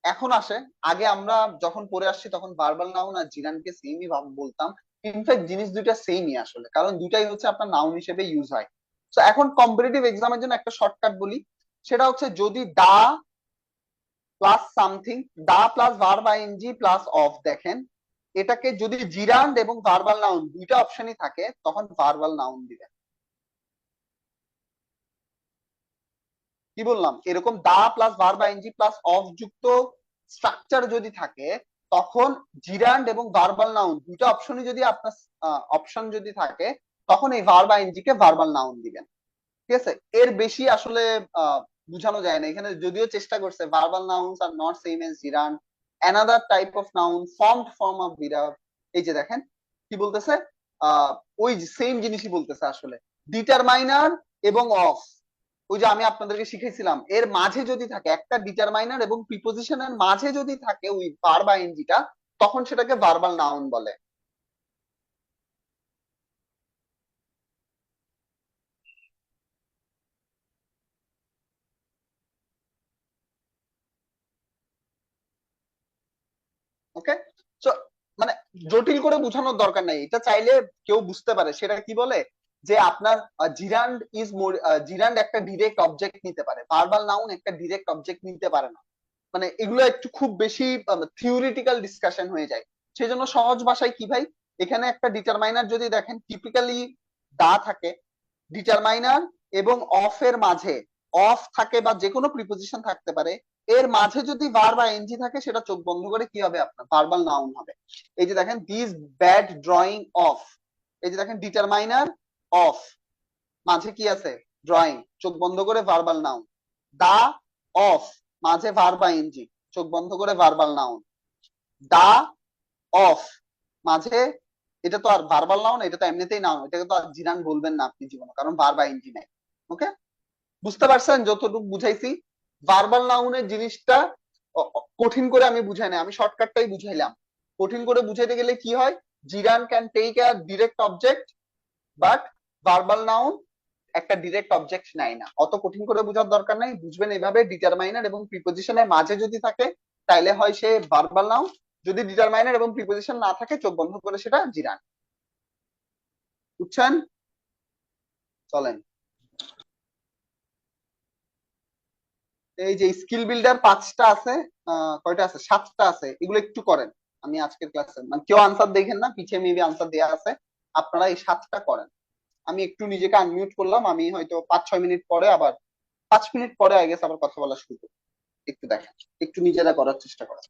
এখন আসে। আগে আমরা যখন পড়ে আসছি তখন ভার্বাল নাউন আর জিরানকে সেমই বলতাম। ইনফ্যাক্ট জিনিস দুইটা সেমই আসলে, কারণ দুইটাই হচ্ছে আপনার নাউন হিসেবে ইউজ হয়। তো এখন কম্পিটিটিভ এক্সামের জন্য একটা শর্টকাট বলি, সেটা হচ্ছে যদি the plus something, the plus verb ING plus of দেখেন, এটাকে যদি জিরান্ড এবং ভার্বাল নাউন দুইটা অপশনই থাকে তখন ভার্বাল নাউন দিবেন। কি বললাম, এরকম the plus verb ING plus of যুক্ত স্ট্রাকচার যদি থাকে, তখন জিরান্ড এবং ভার্বাল নাউন দুইটা অপশনই যদি আপনার অপশন যদি থাকে, তখন এই ভার্ব আইএনজি কে ভার্বাল নাউন দিবেন। ঠিক আছে, এর বেশি আসলে বুঝানো যায় না এখানে, যদিও চেষ্টা করছে। Verbal nouns are not same as gerund, another type of noun, formed form of verb। এই যে দেখেন কি বলতেছে, আহ ওই সেম জিনিসই বলতেছে আসলে। ডিটারমাইনার এবং অফ, ওই যে আমি আপনাদেরকে শিখেছিলাম, এর মাঝে যদি থাকে একটা ডিটারমাইনার এবং প্রিপোজিশনের মাঝে যদি থাকে ওই ভার্ব আইএনজিটা, তখন সেটাকে ভার্বাল নাউন বলে। ওকে, সো মানে জটিল করে বোঝানোর দরকার নাই, এটা চাইলে কেউ বুঝতে পারে। সেটা কি বলে যে আপনার জিরান্ড ইজ মোর, জিরান্ড একটা ডিরেক্ট অবজেক্ট নিতে পারে, ভার্বাল নাউন একটা ডিরেক্ট অবজেক্ট নিতে পারে না। মানে এগুলো একটু খুব বেশি থিওরিটিক্যাল ডিসকাশন হয়ে যায়। সেই জন্য সহজ ভাষায় কি ভাই, এখানে একটা ডিটারমাইনার যদি দেখেন, টিপিক্যালি দা থাকে, ডিটারমাইনার এবং অফ এর মাঝে, অফ থাকে বা যে কোনো প্রিপোজিশন থাকতে পারে, এর মাঝে যদি ভার্ব বা এনজি থাকে সেটা চোখ বন্ধ করে কি হবে আপনার ভার্বাল নাউন হবে। এই যে দেখেন, দিস ব্যাড ড্রয়িং অফ, এই যে দেখেন ডিটারমাইনার অফ, মাঝে কি আছে ড্রয়িং, চোখ বন্ধ করে ভার্বাল নাউন। দা অফ, মাঝে ভার্ব আইএনজি, চোখ বন্ধ করে ভার্বাল নাউন। দা অফ, মাঝে, এটা তো আর ভার্বাল নাউন, এটা তো এমনিতেই নাউন, এটাকে তো আর জিরান বলবেন না আপনি জীবনে, কারণ ভার্ব আইএনজি নাই। ওকে, বুঝতে পারছেন যতটুকু বুঝাইছি? ভার্বাল নাউনের জিনিসটা কঠিন করে আমি বুঝাই না, আমি শর্টকাটটাই বুঝাইলাম। কঠিন করে বুঝাইতে গেলে কি হয়, gerund can take a direct object, but verbal noun একটা ডিরেক্ট অবজেক্ট নাই না। অত কঠিন করে বোঝার দরকার নাই, বুঝবেন এভাবে, ডিটারমাইনার এবং প্রিপোজিশনের মাঝে যদি থাকে তাইলে হয় সে ভার্বাল নাউন, যদি ডিটারমাইনার এবং প্রিপোজিশন না থাকে চোখ বন্ধ করে সেটা জিরান। বুঝছেন? চলেন, এই যে স্কিল বিল্ডার 5টা আছে, কয়টা আছে, 7টা আছে, এগুলো একটু করেন। আমি আজকের ক্লাসে মানে কেউ আনসার দেখেন না, পিছিয়ে মেবি আনসার দেওয়া আছে, আপনারা এই 7টা করেন। আমি একটু নিজেকে আনমিউট করলাম, আমি হয়তো 5-6 মিনিট পরে আবার, 5 মিনিট পরে আই গেস আবার কথা বলা শুরু করবো। একটু দেখেন, একটু নিজেরা করার চেষ্টা করেন।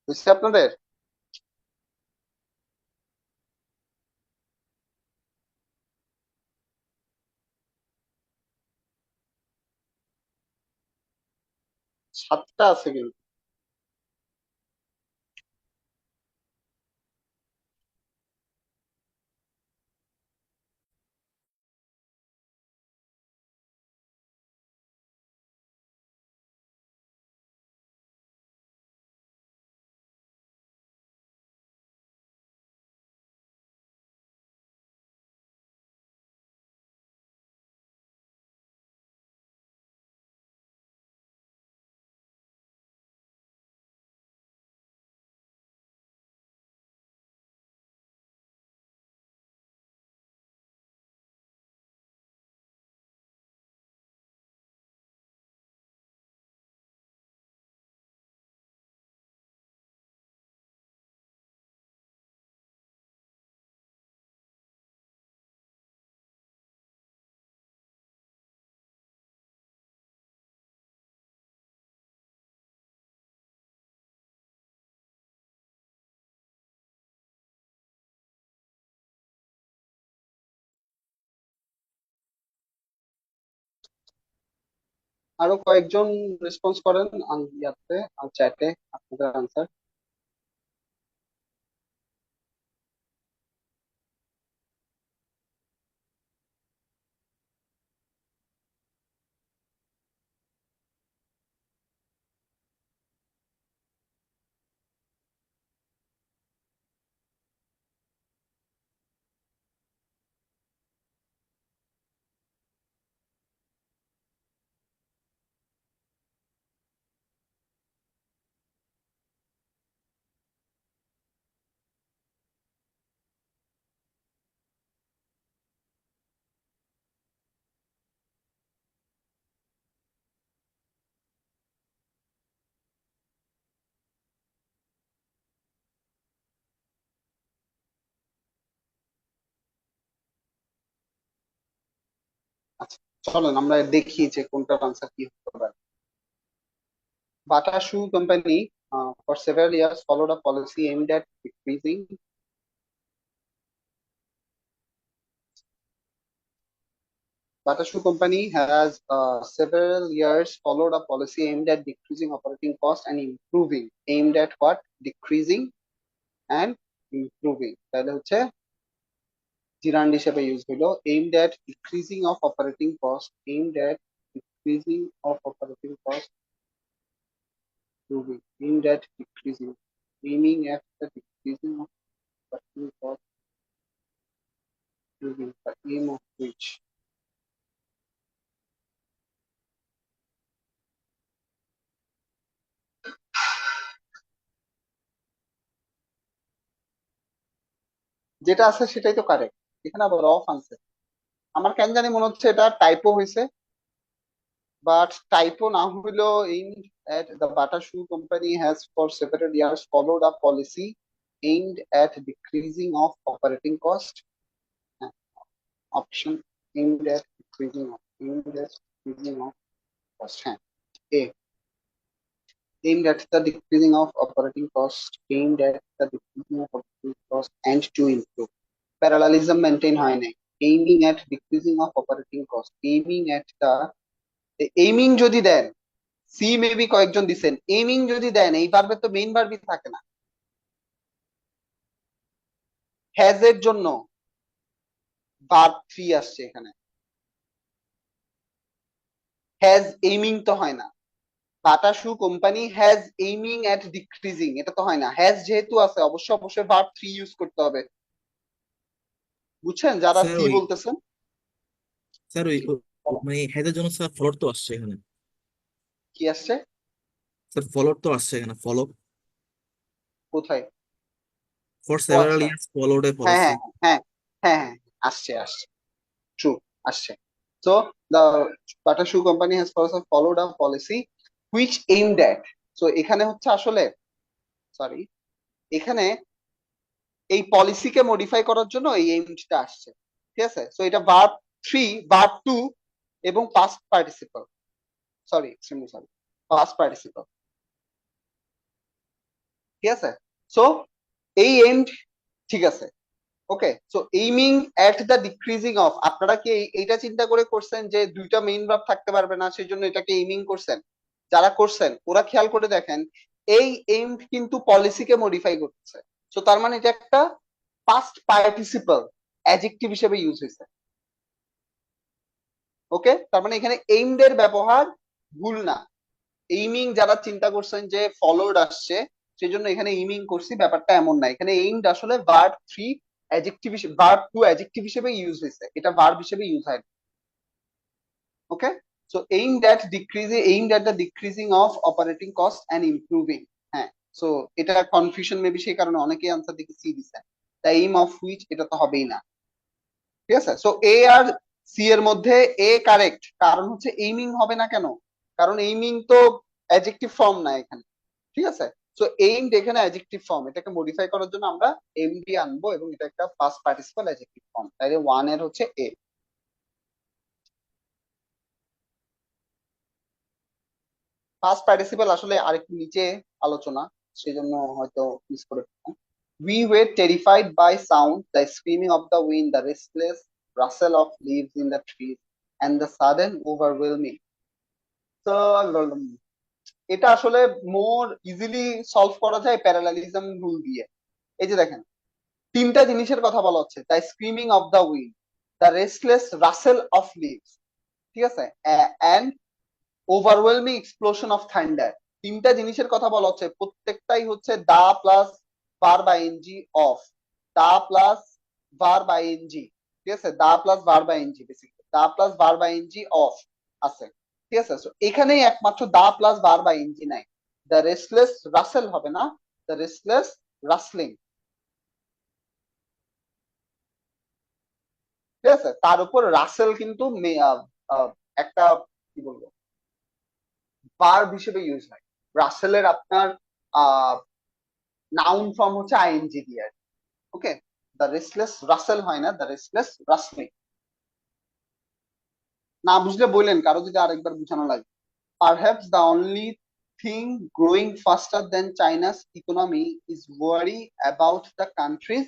বুঝছে আপনাদের? সাতটা আছে কিন্তু। আরো কয়েকজন রেসপন্স করেন ইয়াতে চ্যাটে আপনাদের আনসার। আচ্ছা, চলেন আমরা দেখি যে কোনটার আনসার কি হতে পারে। Bata shoe company for several years followed a policy aimed at decreasing. Bata Shoe Company has several years followed a policy aimed at decreasing operating costs and improving. Aimed at what? Decreasing and improving. তাহলে হচ্ছে জিরান্ড হিসেবে use হলো aimed at decreasing of operating cost, aimed at decreasing of operating cost, improving, aimed at decreasing, aiming at the decreasing of operating cost, improving, the aim of which. যেটা আছে সেটাই তো correct, এখানে আবার অফ আনছে। আমার কেন জানি মনে হচ্ছে এটা টাইপো হয়েছে, but typo na হইলেও aimed at the Bata Shoe Company has for several years followed a policy aimed at decreasing of operating cost. Option aimed at decreasing of cost. A, aimed at the decreasing of operating cost, aimed at the decreasing of operating cost and to improve. Parallelism maintain হয় নাই। Aiming at decreasing of operating cost, aiming at the aiming যদি দেন, C maybe কয়েকজন দিচ্ছেন, aiming যদি দেন এই ভার্বে তো main ভার্বই থাকে না। হ্যাজ এর জন্য ভার্ব থ্রি আসছে এখানে, হ্যাজ এইমিং তো হয় না। Bata shoe company has aiming at decreasing, এটা তো হয় না। হ্যাজ যেহেতু আছে অবশ্যই অবশ্যই ভার্ব থ্রি ইউজ করতে হবে। বুঝছেন যারা স্যার সি ওই বলতেছেন? স্যার মানে হেডের জন্য স্যার ফলোর তো আসছে এখানে। কি আসছে? স্যার ফলোর তো আসছে এখানে, ফলো কোথায়? ফর ও সেভারাল আচ্ছা, ইয়ার্স ফলোড এ হ্যাঁ পলিসি। হ্যাঁ হ্যাঁ হ্যাঁ হ্যাঁ, আসছে আসছে, ট্রু, আসছে। So the Bata Shoe Company has also followed a policy which aimed at, so এখানে হচ্ছে আসলে, সরি, এখানে এই পলিসিকে মডিফাই করার জন্য এই এইমটা আসছে। ঠিক আছে, সো এটা ভার্ব থ্রি, ভার্ব টু এবং past participle, sorry extremely sorry, past participle. ঠিক আছে? সো এই এইমড, ঠিক আছে, okay. So aiming at the decreasing of, আপনারা কি এইটা চিন্তা করে করছেন যে দুইটা মেইন ভার্ব থাকতে পারবে না, সেই জন্য এটাকে এইমিং করছেন? যারা করছেন ওরা খেয়াল করে দেখেন, এই এইমড কিন্তু পলিসিকে মডিফাই করতেছে। সো তার মানে এটা একটা পাস্ট পার্টিসিপল অ্যাডজেক্টিভ হিসেবে ইউজ হয়েছে। ওকে, তার মানে এখানে এইমড এর ব্যবহার ভুল না। এইমিং যারা চিন্তা করছেন যে ফলোড আসছে সেই জন্য এখানে এইমিং করছি, ব্যাপারটা এমন না। এখানে এইমড আসলে ভার্ব থ্রি অ্যাডজেক্টিভ হিসেবে, ভার্ব টু অ্যাডজেক্টিভ হিসেবে ইউজ হয়েছে, এটা ভার্ব হিসেবে ইউজ হয়। ওকে, so aimed at the decreasing of operating cost and improving, হ্যাঁ। সো এটা কনফিউশন মেবি, সেই কারণে অনেকেই আনসার দিকে সি দিছে, দ্য এইম অফ হুইচ, এটা তো হবেই না। ঠিক আছে, সো এ আর সি এর মধ্যে এ কারেক্ট, কারণ হচ্ছে এইমিং হবে না কেন, কারণ এইমিং তো অ্যাডজেক্টিভ ফর্ম না এখানে। ঠিক আছে, সো এইমড এখানে অ্যাডজেক্টিভ ফর্ম, এটাকে মডিফাই করার জন্য আমরা এমডি আনবো, এবং এটা একটা পাস্ট পার্টিসিপল অ্যাডজেক্টিভ ফর্ম, তাইলে ওয়ান এর হচ্ছে এ। পাস্ট পার্টিসিপল আসলে আরেকটু নিচে আলোচনা, সেই জন্য হয়তো মিস করে ফেললাম। We were terrified by sound, the screaming of the wind, the restless rustle of leaves in the trees, and the sudden overwhelming. তো এটা আসলে মোর ইজিলি সলভ করা যায় প্যারালালিজম রুল দিয়ে। এই যে দেখেন, তিনটা জিনিসের কথা বলা হচ্ছে, the screaming of the wind, the restless rustle of leaves, ঠিক আছে, and overwhelming explosion of thunder. তিনটা জিনিসের কথা বলা হচ্ছে, প্রত্যেকটাই হচ্ছে the plus verb ING of, the plus verb ING, ঠিক আছে, the plus verb ING, basically the plus verb ING of আছে। ঠিক আছে, সো এখানেই একমাত্র দা প্লাস ভার্ব আইএনজি নাই। দ্য রেস্টলেস রাসেল হবে না, দ্য রেস্টলেস রাসলিং। ঠিক আছে, তার উপর রাসেল কিন্তু একটা কি বলবো ভার্ব হিসেবে ইউজ হয়। রাসেলের আপনার নাউন ফর্ম হচ্ছে আইএনজি দিয়ে। ওকে, দ্য রেস্টলেস রাসেল হয় না, দ্য রেস্টলেস রাসলিং। না বুঝলে বললেন, কারো যদি আরেকবার বোঝানো লাগে। Perhaps the only thing growing faster than China's economy is worry about the country's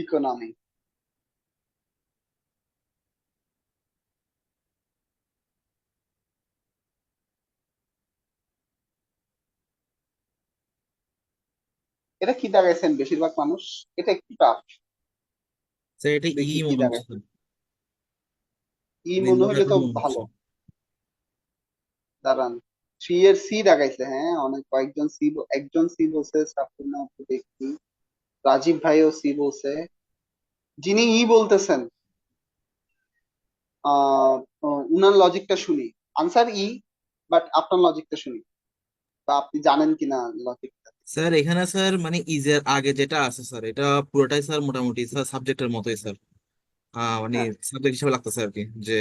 economy. এটা কি দাগাইছেন বেশিরভাগ মানুষ? এটা একটু টাফ। স্যার এটা ই দেখি কি মনে হচ্ছে। দাগাইছেন, ই মানে মনে হইলে লটারি তো মনে ভালো। হচ্ছে। দাঁড়ান, থ্রি এর সি দাগাইছে, হ্যাঁ, অনেক কয়েকজন সি, একজন সি বলছে, সাফল্য আপু দেখি, রাজীব ভাইও সি বলছে। যিনি ই বলতেছেন, আহ উনার লজিকটা শুনি, আনসার ই, বাট আপনার লজিকটা শুনি, বা আপনি জানেন কিনা লজিকটা। স্যার এখানে স্যার মানে ইজের আগে যেটা আছে স্যার এটা পুরোটাই স্যার মোটামুটি স্যার সাবজেক্টের মতোই স্যার। মানে হ্যাঁ, সাবজেক্ট হিসেবে লাগতেছে আর কি যে,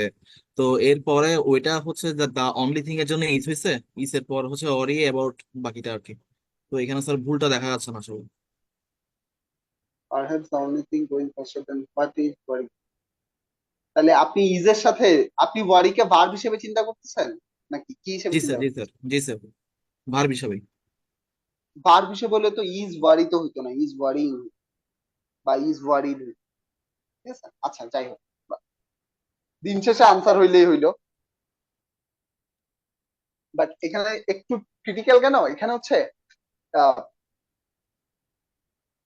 তো এরপরে ওইটা হচ্ছে দা অনলি থিং এর জন্য ইজ হয়েছে, ইজ এর পর হচ্ছে অরি অ্যাবাউট বাকিটা আর কি। তো এখানে স্যার ভুলটা দেখা যাচ্ছে না আসলে। Perhaps the only thing going faster than what is worry. তাহলে আপনি ইজের সাথে আপনি ওয়ারিকে ভার্ব হিসেবে চিন্তা করতেছেন, নাকি কি হিসেবে জি চিন্তা স্যার, জি করতেছেন? স্যার, জি স্যার, ভার্ব হিসাবেই। ভার্ব হিসেবে বলে তো ইজ ওয়ারি তো হইতো না, ইজ ওয়ারিং বা ইজ ওয়ারিড। ঠিক আছে, আচ্ছা যাই হোক, দিন শেষে আনসার হইলেই হইলো। বাট এখানে একটু ক্রিটিক্যাল কেন, এখানে হচ্ছে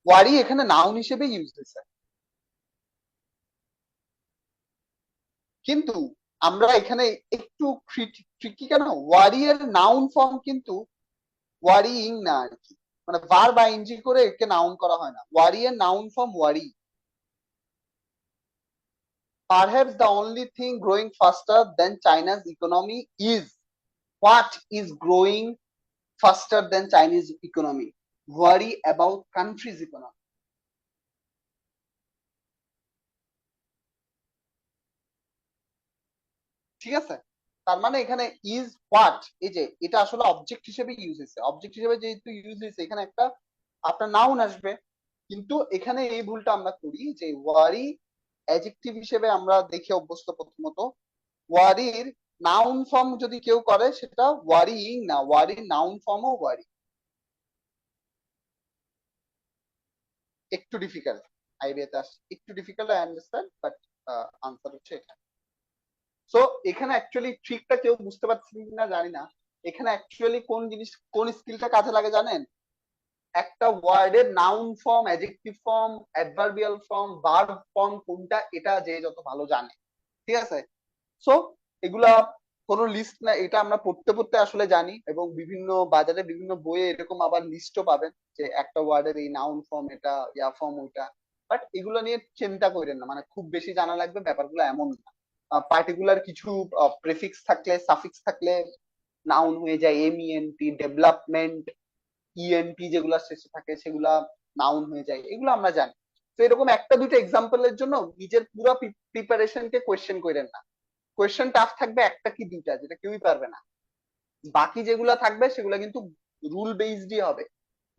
ওয়ারি এখানে নাউন হিসেবে ইউজ হয়েছে, কিন্তু আমরা এখানে একটু ট্রিকি কেন, ওয়ারি এর নাউন ফর্ম কিন্তু ওয়ারিং না আর কি, মানে ভার্ব আইএনজি করে একে নাউন করা হয় না, ওয়ারি এর noun form worry. Perhaps the only thing growing faster than China's economy is, what is growing faster than Chinese economy? Worry about country's economy. ঠিক আছে, তার মানে এখানে ইজ হোয়াট, এই যে এটা আসলে অবজেক্ট হিসেবে ইউজ হয়েছে, অবজেক্ট হিসেবে যেহেতু ইউজ হয়েছে এখানে একটা আপনার নাউন আসবে। কিন্তু এখানে এই ভুলটা আমরা করি যে ওয়ারি অ্যাডজেক্টিভ হিসেবে আমরা দেখে অভ্যস্ত, প্রথমত ওয়ারির নাউন ফর্ম যদি কেউ করে সেটা ওয়ারিং না, ওয়ারি নাউন ফর্মও ওয়ারি। একটু ডিফিকাল্ট, আইবিএতে আসে একটু difficult, I understand, but answer হচ্ছে এটা। সো এখানে অ্যাকচুয়ালি ট্রিকটা কেউ বুঝতে পারছেন কিনা জানি না। এখানে অ্যাকচুয়ালি কোন জিনিস, কোন স্কিলটা কাজে লাগে জানেন? একটা ওয়ার্ডের noun form, adjective form, adverbial form, verb form কোনটা, এটা যে যত ভালো জানে, ঠিক আছে? সো এগুলা কোনো লিস্ট না, এটা আমরা পড়তে পড়তে আসলে জানি, এবং বিভিন্ন বাজারে বিভিন্ন বইয়ে এরকম আবার লিস্টও পাবেন যে একটা ওয়ার্ডের এই নাউন ফর্ম এটা, ইয়া ফর্ম ওইটা। বাট এগুলো নিয়ে চিন্তা করেন না, মানে খুব বেশি জানা লাগবে ব্যাপারগুলো এমন না। পার্টিকুলার কিছু প্রেফিক্স থাকলে, সাফিক্স থাকলে নাউন হয়ে যায় এমইএনটি, ডেভেলপমেন্ট ইএনটি যেগুলা শেষে থাকে সেগুলা নাউন হয়ে যায়, এগুলো আমরা জানি। তো এরকম একটা দুটো এক্সাম্পলের জন্য নিজের পুরো প্রিপারেশনকে কোয়েশ্চেন করেন না। কোয়েশ্চেন টাফ থাকবে একটা কি দুইটা, যেটা কেউই পারবে না। বাকি যেগুলা থাকবে সেগুলা কিন্তু রুল বেসডই হবে।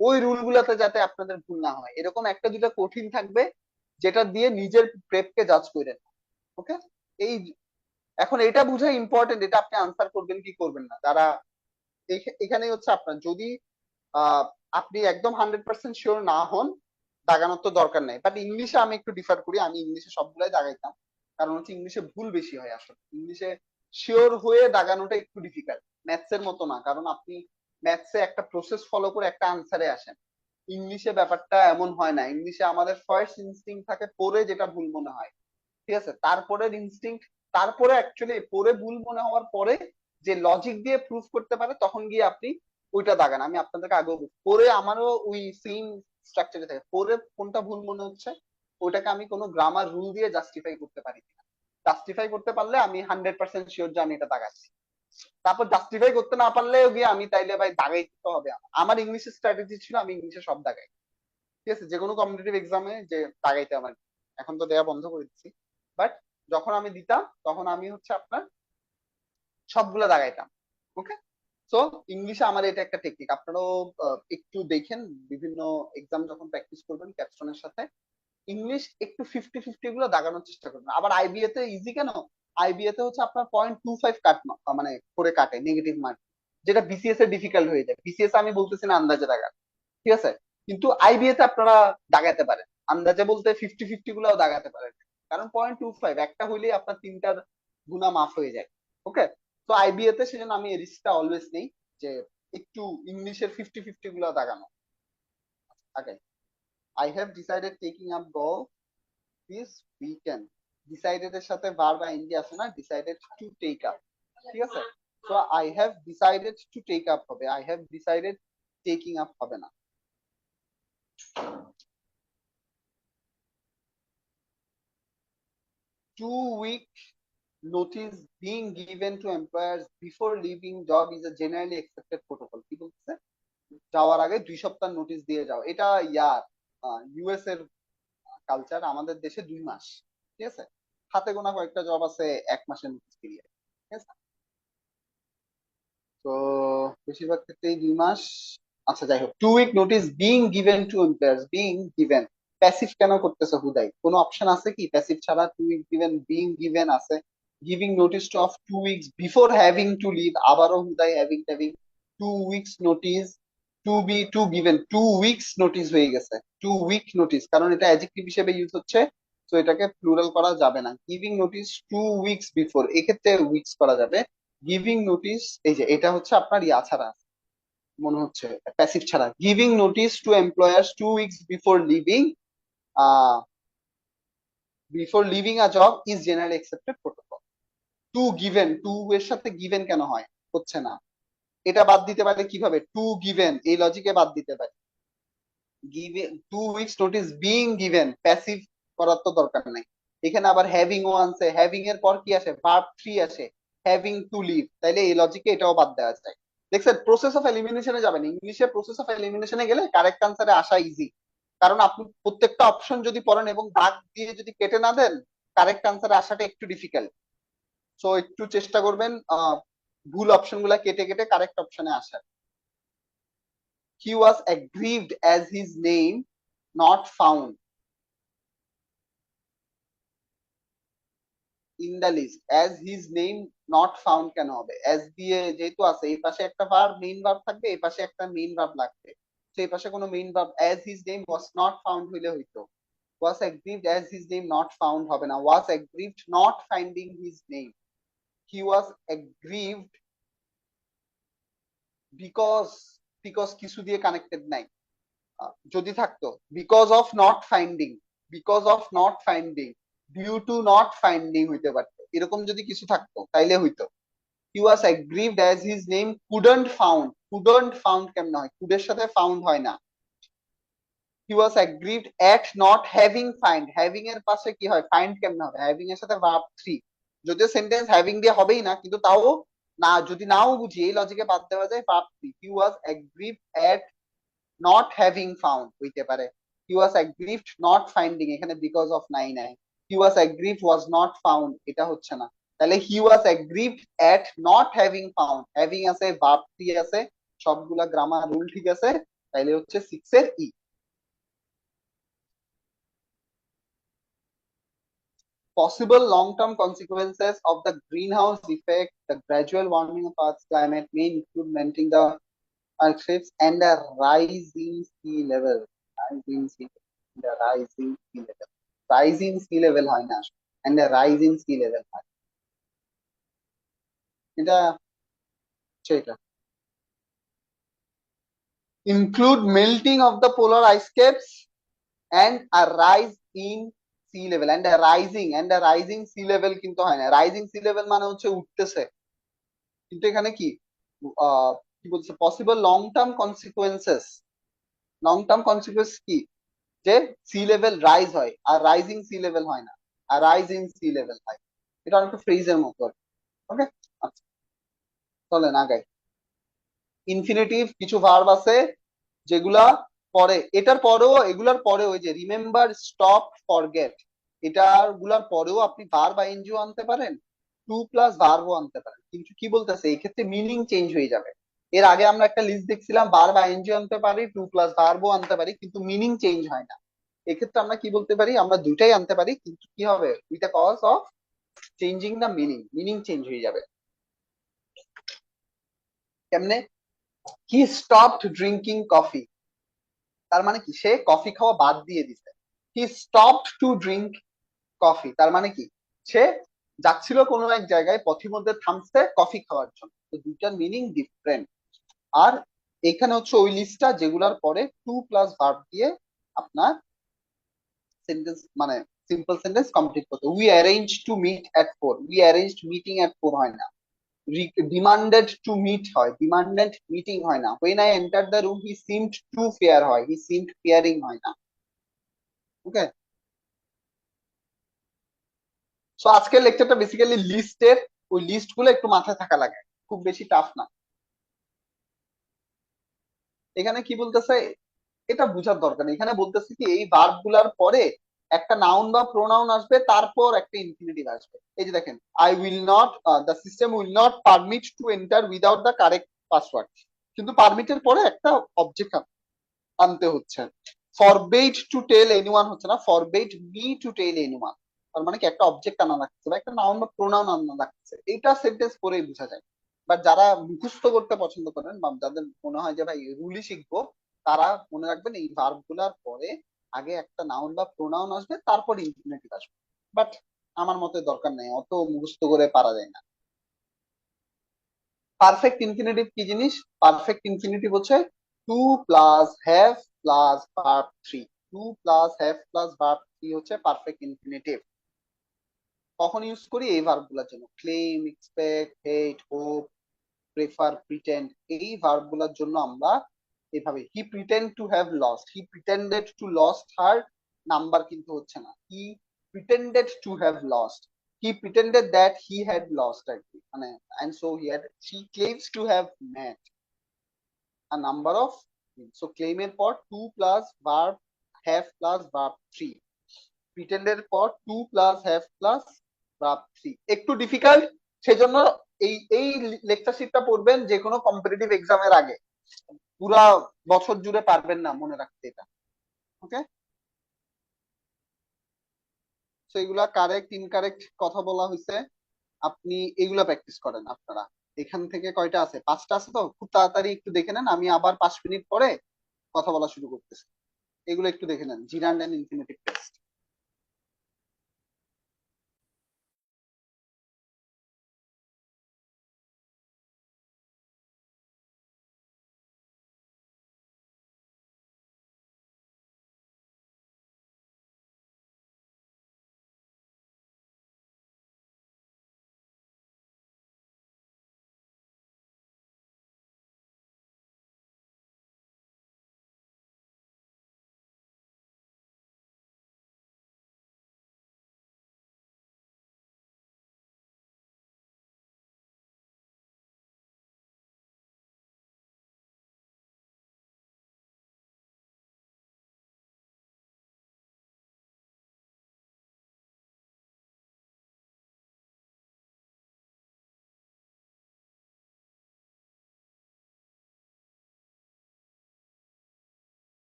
ওই রুল গুলাতে যাতে আপনাদের ভুল না হয়, এরকম একটা দুইটা কঠিন থাকবে যেটা দিয়ে নিজের প্রেপকে জাজ করেন। ওকে, এই এখন এটা বুঝা ইম্পর্টেন্ট, এটা আপনি আনসার করবেন কি করবেন না। যারা এখানেই হচ্ছে আপনার, যদি আহ, আপনি একদম 100% শিওর না হন, দাগানোর তো দরকার নাই। বাট ইংলিশে আমি একটু ডিফার করি, আমি ইংলিশে সবগুলাই দাগাইতাম। কারণ হচ্ছে ইংলিশে ভুল বেশি হয় আসলে, ইংলিশে শিওর হয়ে দাগানোটা একটু ডিফিকাল্ট, ম্যাথসের মতো না। কারণ আপনি ম্যাথসে একটা প্রসেস ফলো করে একটা আনসারে আসেন, ইংলিশে ব্যাপারটা এমন হয় না। ইংলিশে আমাদের ফার্স্ট ইনস্টিংক্ট থাকে পরে যেটা ভুল মনে হয়, ঠিক আছে, তারপরে ইনস্টিংক্ট, তারপরে অ্যাকচুয়ালি পরে ভুল মনে হওয়ার পরে যে লজিক দিয়ে প্রুফ করতে পারে তখন গিয়ে আপনি ওইটা দাগান। আমি আপনাদেরকে আগেও বলছি, পরে আমারও ওই সেম স্ট্রাকচারে থাকে, পরে কোনটা ভুল মনে হচ্ছে ওইটাকে আমি কোনো গ্রামার রুল দিয়ে জাস্টিফাই করতে পারি কিনা। জাস্টিফাই করতে পারলে আমি 100% শিওর যে আমি এটা দাগাচ্ছি। তারপর জাস্টিফাই করতে না পারলেও গিয়ে আমি তাইলে ভাই দাগাই দিতে হবে। আমার ইংলিশের স্ট্র্যাটেজি ছিল আমি ইংলিশে সব দাগাই, ঠিক আছে, যে কোনো কম্পিটিটিভ এক্সামে যে দাগাইতে আমার। এখন তো দেয়া বন্ধ করে দিচ্ছি, বাট যখন আমি দিতাম তখন আমি হচ্ছে আপনার সবগুলা দাগাইতাম। ওকে, সো ইংলিশে আমার এটা একটা টেকনিক, আপনারাও একটু দেখেন, বিভিন্ন এক্সাম যখন প্র্যাকটিস করবেন ক্যাপস্টনের সাথে, ইংলিশ একটু 50-50 গুলো দাগানোর চেষ্টা করবেন। আবার আইবিএ তে ইজি কেন, আইবিএ তে হচ্ছে আপনার 0.25 কাট মানে করে কাটে নেগেটিভ মার্ক, যেটা বিসিএস এ ডিফিকাল্ট হয়ে যায়। বিসিএস আমি বলতেছি না আন্দাজে দাগা, ঠিক আছে, কিন্তু আইবিএ তে আপনারা দাগাতে পারেন, আন্দাজে বলতে 50-50 গুলাও দাগাতে পারেন। কারণ 0.25 একটা হইলেই আপনার তিনটার গুণা মাফ হয়ে যায়। ওকে, তো আইবিএ তে সেজন্য আমি এই রিস্কটা অলওয়েজ নেই যে একটু ইংলিশের 50-50 গুলা দাগানো। আগে, I have decided taking up golf this weekend. Decided এর সাথে verb বা ing আছে না, decided to take up, ঠিক আছে। So I have decided to take up হবে, I have decided taking up হবে না। 2 week notice being given to employers before leaving job is a generally accepted protocol। কি বলছে, যাওয়ার আগে 2 সপ্তাহ নোটিশ দিয়ে যাও, এটা ইয়ার ইউএস এর কালচার। আমাদের দেশে 2 মাস, ঠিক আছে, হাতে গোনা কয়েকটা জব আছে 1 মাসের নোটিস পিরিয়ড, ঠিক আছে। তো বেশিরভাগ ক্ষেত্রেই 2 মাস। আচ্ছা যাই হোক, 2 week notice being given to employers, being given, passive কেন করতেছে হুদাই, কোনো অপশন আছে কি প্যাসিভ ছাড়া? 2 উইক গিভেন, বিং গিভেন আছে, giving notice to of 2 weeks before having to leave, আবারও হুদাই হ্যাভিং ট্যাভিং, 2 weeks notice, to be to given, 2 weeks notice হয়ে গেছে, 2 উইক নোটিস, কারণ এটা অ্যাডজেক্টিভ হিসেবে ইউজ হচ্ছে, তো এটাকে প্লুরাল করা যাবে না। গিভিং নোটিস 2 উইকস বিফোর, এক্ষেত্রে উইকস করা যাবে। গিভিং নোটিস, এই যে এটা হচ্ছে আপনার ইয়া ছাড়া, মনে হচ্ছে প্যাসিভ ছাড়া, giving notice to employers 2 weeks before leaving a job is generally accepted protocol. To given, to এর সাথে গিভেন কেন হয়, হচ্ছে না, এটা বাদ দিতে পারে কিভাবে, টু গিভেন এই লজিকে বাদ দিতে পারে। Given 2 weeks notice being given, passive করার তো দরকার নাই। এখানে আবার হ্যাভিং ও আনছে, হ্যাভিং এর পর কি আসে, ভার্ব 3 আসে, হ্যাভিং টু লিভ, তাইলে এই লজিকে এটাও বাদ দেওয়া যায়। দেখছেন, প্রসেস অফ এলিমিনেশনে যাবেন, ইংলিশে প্রসেস অফ এলিমিনেশনে গেলে কারেক্ট আনসারে আসা ইজি। কারণ আপনি প্রত্যেকটা অপশন যদি পড়েন এবং দাগ দিয়ে যদি কেটে না দেন, কারেক্ট আনসারে আসাটা একটু ডিফিকাল্ট। সো একটু চেষ্টা করবেন ভুল অপশন গুলা কেটে কেটে কারেক্ট অপশনে আসার। He was aggrieved as his name not found in the list, as his name not found কেন হবে? অ্যাজ দিয়ে যেহেতু আছে, এই পাশে একটা ভার্ব, মেইন ভার্ব থাকবে, এই পাশে একটা মেইন ভার্ব লাগবে। সেই পাশে কোনো main verb, as his name was not found হইলে হইতো। Was aggrieved as his name not found হবে না, was aggrieved not finding his name. He was aggrieved because, because কিছু দিয়ে কানেক্টেড নাই। যদি থাকতো because of not finding, because of not finding, due to not finding হইতে পারতো, এরকম যদি কিছু থাকতো তাইলে হইতো। He was aggrieved as his name couldn't found, couldn't found কেমন হয়? কুডের সাথে ফাউন্ড হয় না। He was aggrieved at not having find, having এর পাশে কি হয়? ফাইন্ড কেমন হবে? হ্যাভিং এর সাথে ভার্ব থ্রি, যদিও সেন্টেন্স হ্যাভিং দিয়ে হবেই না, কিন্তু তাও না, যদি নাও বুঝি এই লজিকে বাদ দেওয়া যায় verb three. He was aggrieved at not having found হইতে পারে। he was aggrieved not finding, এখানে because of নাই নাই। he was aggrieved was not found, এটা হচ্ছে না। তাহলে he was aggrieved at not having found, having আছে, verb three আছে, সবগুলা গ্রামার রুল ঠিক আছে, তাইলে হচ্ছে 6 এর ই। Possible long-term consequences of the greenhouse effect, the gradual warming of Earth's climate may include melting the Earth's and the rising sea level. Rising sea, the rising sea level. Rising sea level হয় না, and the rising sea level হয়। এটা সেটা। Include melting of the polar ice caps and a rise in sea level, and a rising sea level কিন্তু হয় না। Rising sea level মানে হচ্ছে উঠতেছে, কিন্তু এখানে কি কি বলছে? Possible long term consequences, long term consequence কি? যে সি লেভেল রাইজ হয়, আর রাইজিং সি লেভেল হয় না, আর রাইজিং সি লেভেল হয়। এটা অনেকটা ফ্রেজের মতো। ওকে, আচ্ছা চলেন আগাই। ইনফিনিটিভ কিছু ভার্ব আছে যেগুলা পরে, এটার পরেও, এগুলার পরেও, ওই যে রিমেম্বার, স্টপ, ফরগেট, এটার গুলার পরেও আপনি ভার্ব আইএনজিও আনতে পারেন, টু প্লাস ভার্বও আনতে পারেন, কিন্তু কি বলতেছে এই ক্ষেত্রে মিনিং চেঞ্জ হয়ে যাবে। এর আগে আমরা একটা লিস্ট দেখছিলাম, ভার্ব আইএনজিও আনতে পারি, টু প্লাস ভার্বও আনতে পারি, কিন্তু মিনিং চেঞ্জ হয় না। এক্ষেত্রে আমরা কি বলতে পারি? আমরা দুইটাই আনতে পারি, কিন্তু কি হবে? With cause of changing the meaning, meaning change হয়ে যাবে। কেমনে? হি স্টপড ড্রিঙ্কিং কফি, তার মানে কি? সে কফি খাওয়া বাদ দিয়ে দিছে। He stopped to drink coffee, তার মানে কি? সে যাচ্ছিল কোনো এক জায়গায়, পথিমধ্যে থামছে কফি খাওয়ার জন্য। তো দুইটার মিনিং ডিফারেন্ট। আর এখানে হচ্ছে ওই লিস্টটা যেগুলার পরে টু প্লাস ভার্ব দিয়ে আপনার সেন্টেন্স, মানে সিম্পল সেন্টেন্স কমপ্লিট করতে। We arrange to meet at 4, we arrange meeting at 4 হয় না, ডিমান্ডেড টু মিট হয়, ডিমান্ডেড মিটিং হয় না। when I entered the room he seemed to fear হয়, he seemed fearing হয় না। ওকে, সো আজকের লেকচারটা বেসিক্যালি লিস্টের, ওই লিস্ট গুলো একটু মাথায় থাকা লাগে, খুব বেশি টাফ না। এখানে কি বলতেছে এটা বুঝার দরকার নেই। এখানে বলতেছে কি, এই ভার্ব গুলার পরে একটা নাউন বা প্রোনাউন আসবে, তারপর একটা ইনফিনিটিভ আসবে। এই যে দেখেন, I will not, the system will not permit to enter without the correct password, কিন্তু পারমিটের পরে একটা অবজেক্ট আনতে হচ্ছে। ফরবেড টু টেল এনিওয়ান হচ্ছে না, forbade me to tell anyone, তার মানে কি একটা অবজেক্ট আনা লাগছে বা একটা নাউন বা প্রোনাউন আনা লাগছে। এটা সেন্টেন্স পরেই বোঝা যায়। বাট যারা মুখস্থ করতে পছন্দ করেন বা যাদের মনে হয় যে ভাই রুলই শিখবো, তারা মনে রাখবেন এই ভার্ব গুলার পরে আগে একটা নাউন বা প্রোনাউন আসবে, তারপর ইনফিনিটিভ আসবে। বাট আমার মতে দরকার নেই, অত মুখস্থ করে পারা যায় না। পারফেক্ট ইনফিনিটিভ কি জিনিস? পারফেক্ট ইনফিনিটিভ হচ্ছে to plus have plus verb three. To plus have plus verb three হচ্ছে পারফেক্ট ইনফিনিটিভ। কখন ইউজ করি? এই ভার্ব গুলোর জন্য, claim, expect, hate, hope, prefer, pretend, এই ভার্ব গুলোর জন্য আমরা এভাবে। He pretend to have lost, he pretended to lost her number কিন্তু হচ্ছে না, he pretended to have lost, he pretended that he had lost আর কি, মানে and so she claims to have met a number of, so claim এর পর to plus verb have plus verb 3, pretend এর পর to plus have plus verb 3। একটু difficult, সেজন্য এই লেকচার শিটটা পড়বেন যে কোনো কম্পিটিটিভ এক্সামের আগে, পুরা বছর জুড়ে পারবেন না মনে রাখতে এটা। ওকে, তো এগুলা কারেক্ট ইনকারেক্ট কথা বলা হয়েছে, আপনি এগুলা প্র্যাকটিস করেন আপনারা। এখান থেকে কয়টা আছে, 5টা আছে, তো খুব তাড়াতাড়ি একটু দেখে নেন, আমি আবার 5 মিনিট পরে কথা বলা শুরু করতেছি। এগুলো একটু দেখে নেন, gerund and infinitive tense.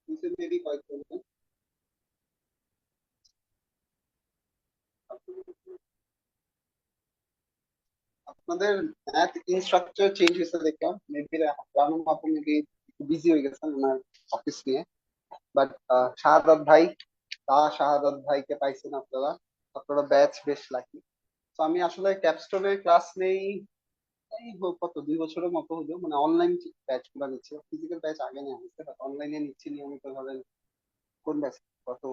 Recently কয়েকজন আপনাদের ম্যাথ ইনস্ট্রাকচার চেঞ্জ হয়েছে দেখলাম, মেবি রানু আপু মেবি বিজি হয়ে গেছেন ওনার অফিস নিয়ে। বাট শাহাদাত ভাই, শাহাদাত ভাইকে পাইছেন আপনারা, আপনারা ব্যাচ বেশ লাকি। তো আমি আসলে ক্যাপস্টোনের ক্লাস নেই এই কত 2 বছরের মতো হলো, মানে অনলাইন ব্যাচ গুলো নিচ্ছে, ফিজিক্যাল ব্যাচ আগে নেওয়া হয়েছে বাট অনলাইনে নিচ্ছি নিয়মিত ভাবে। কোন ব্যাচ? গত,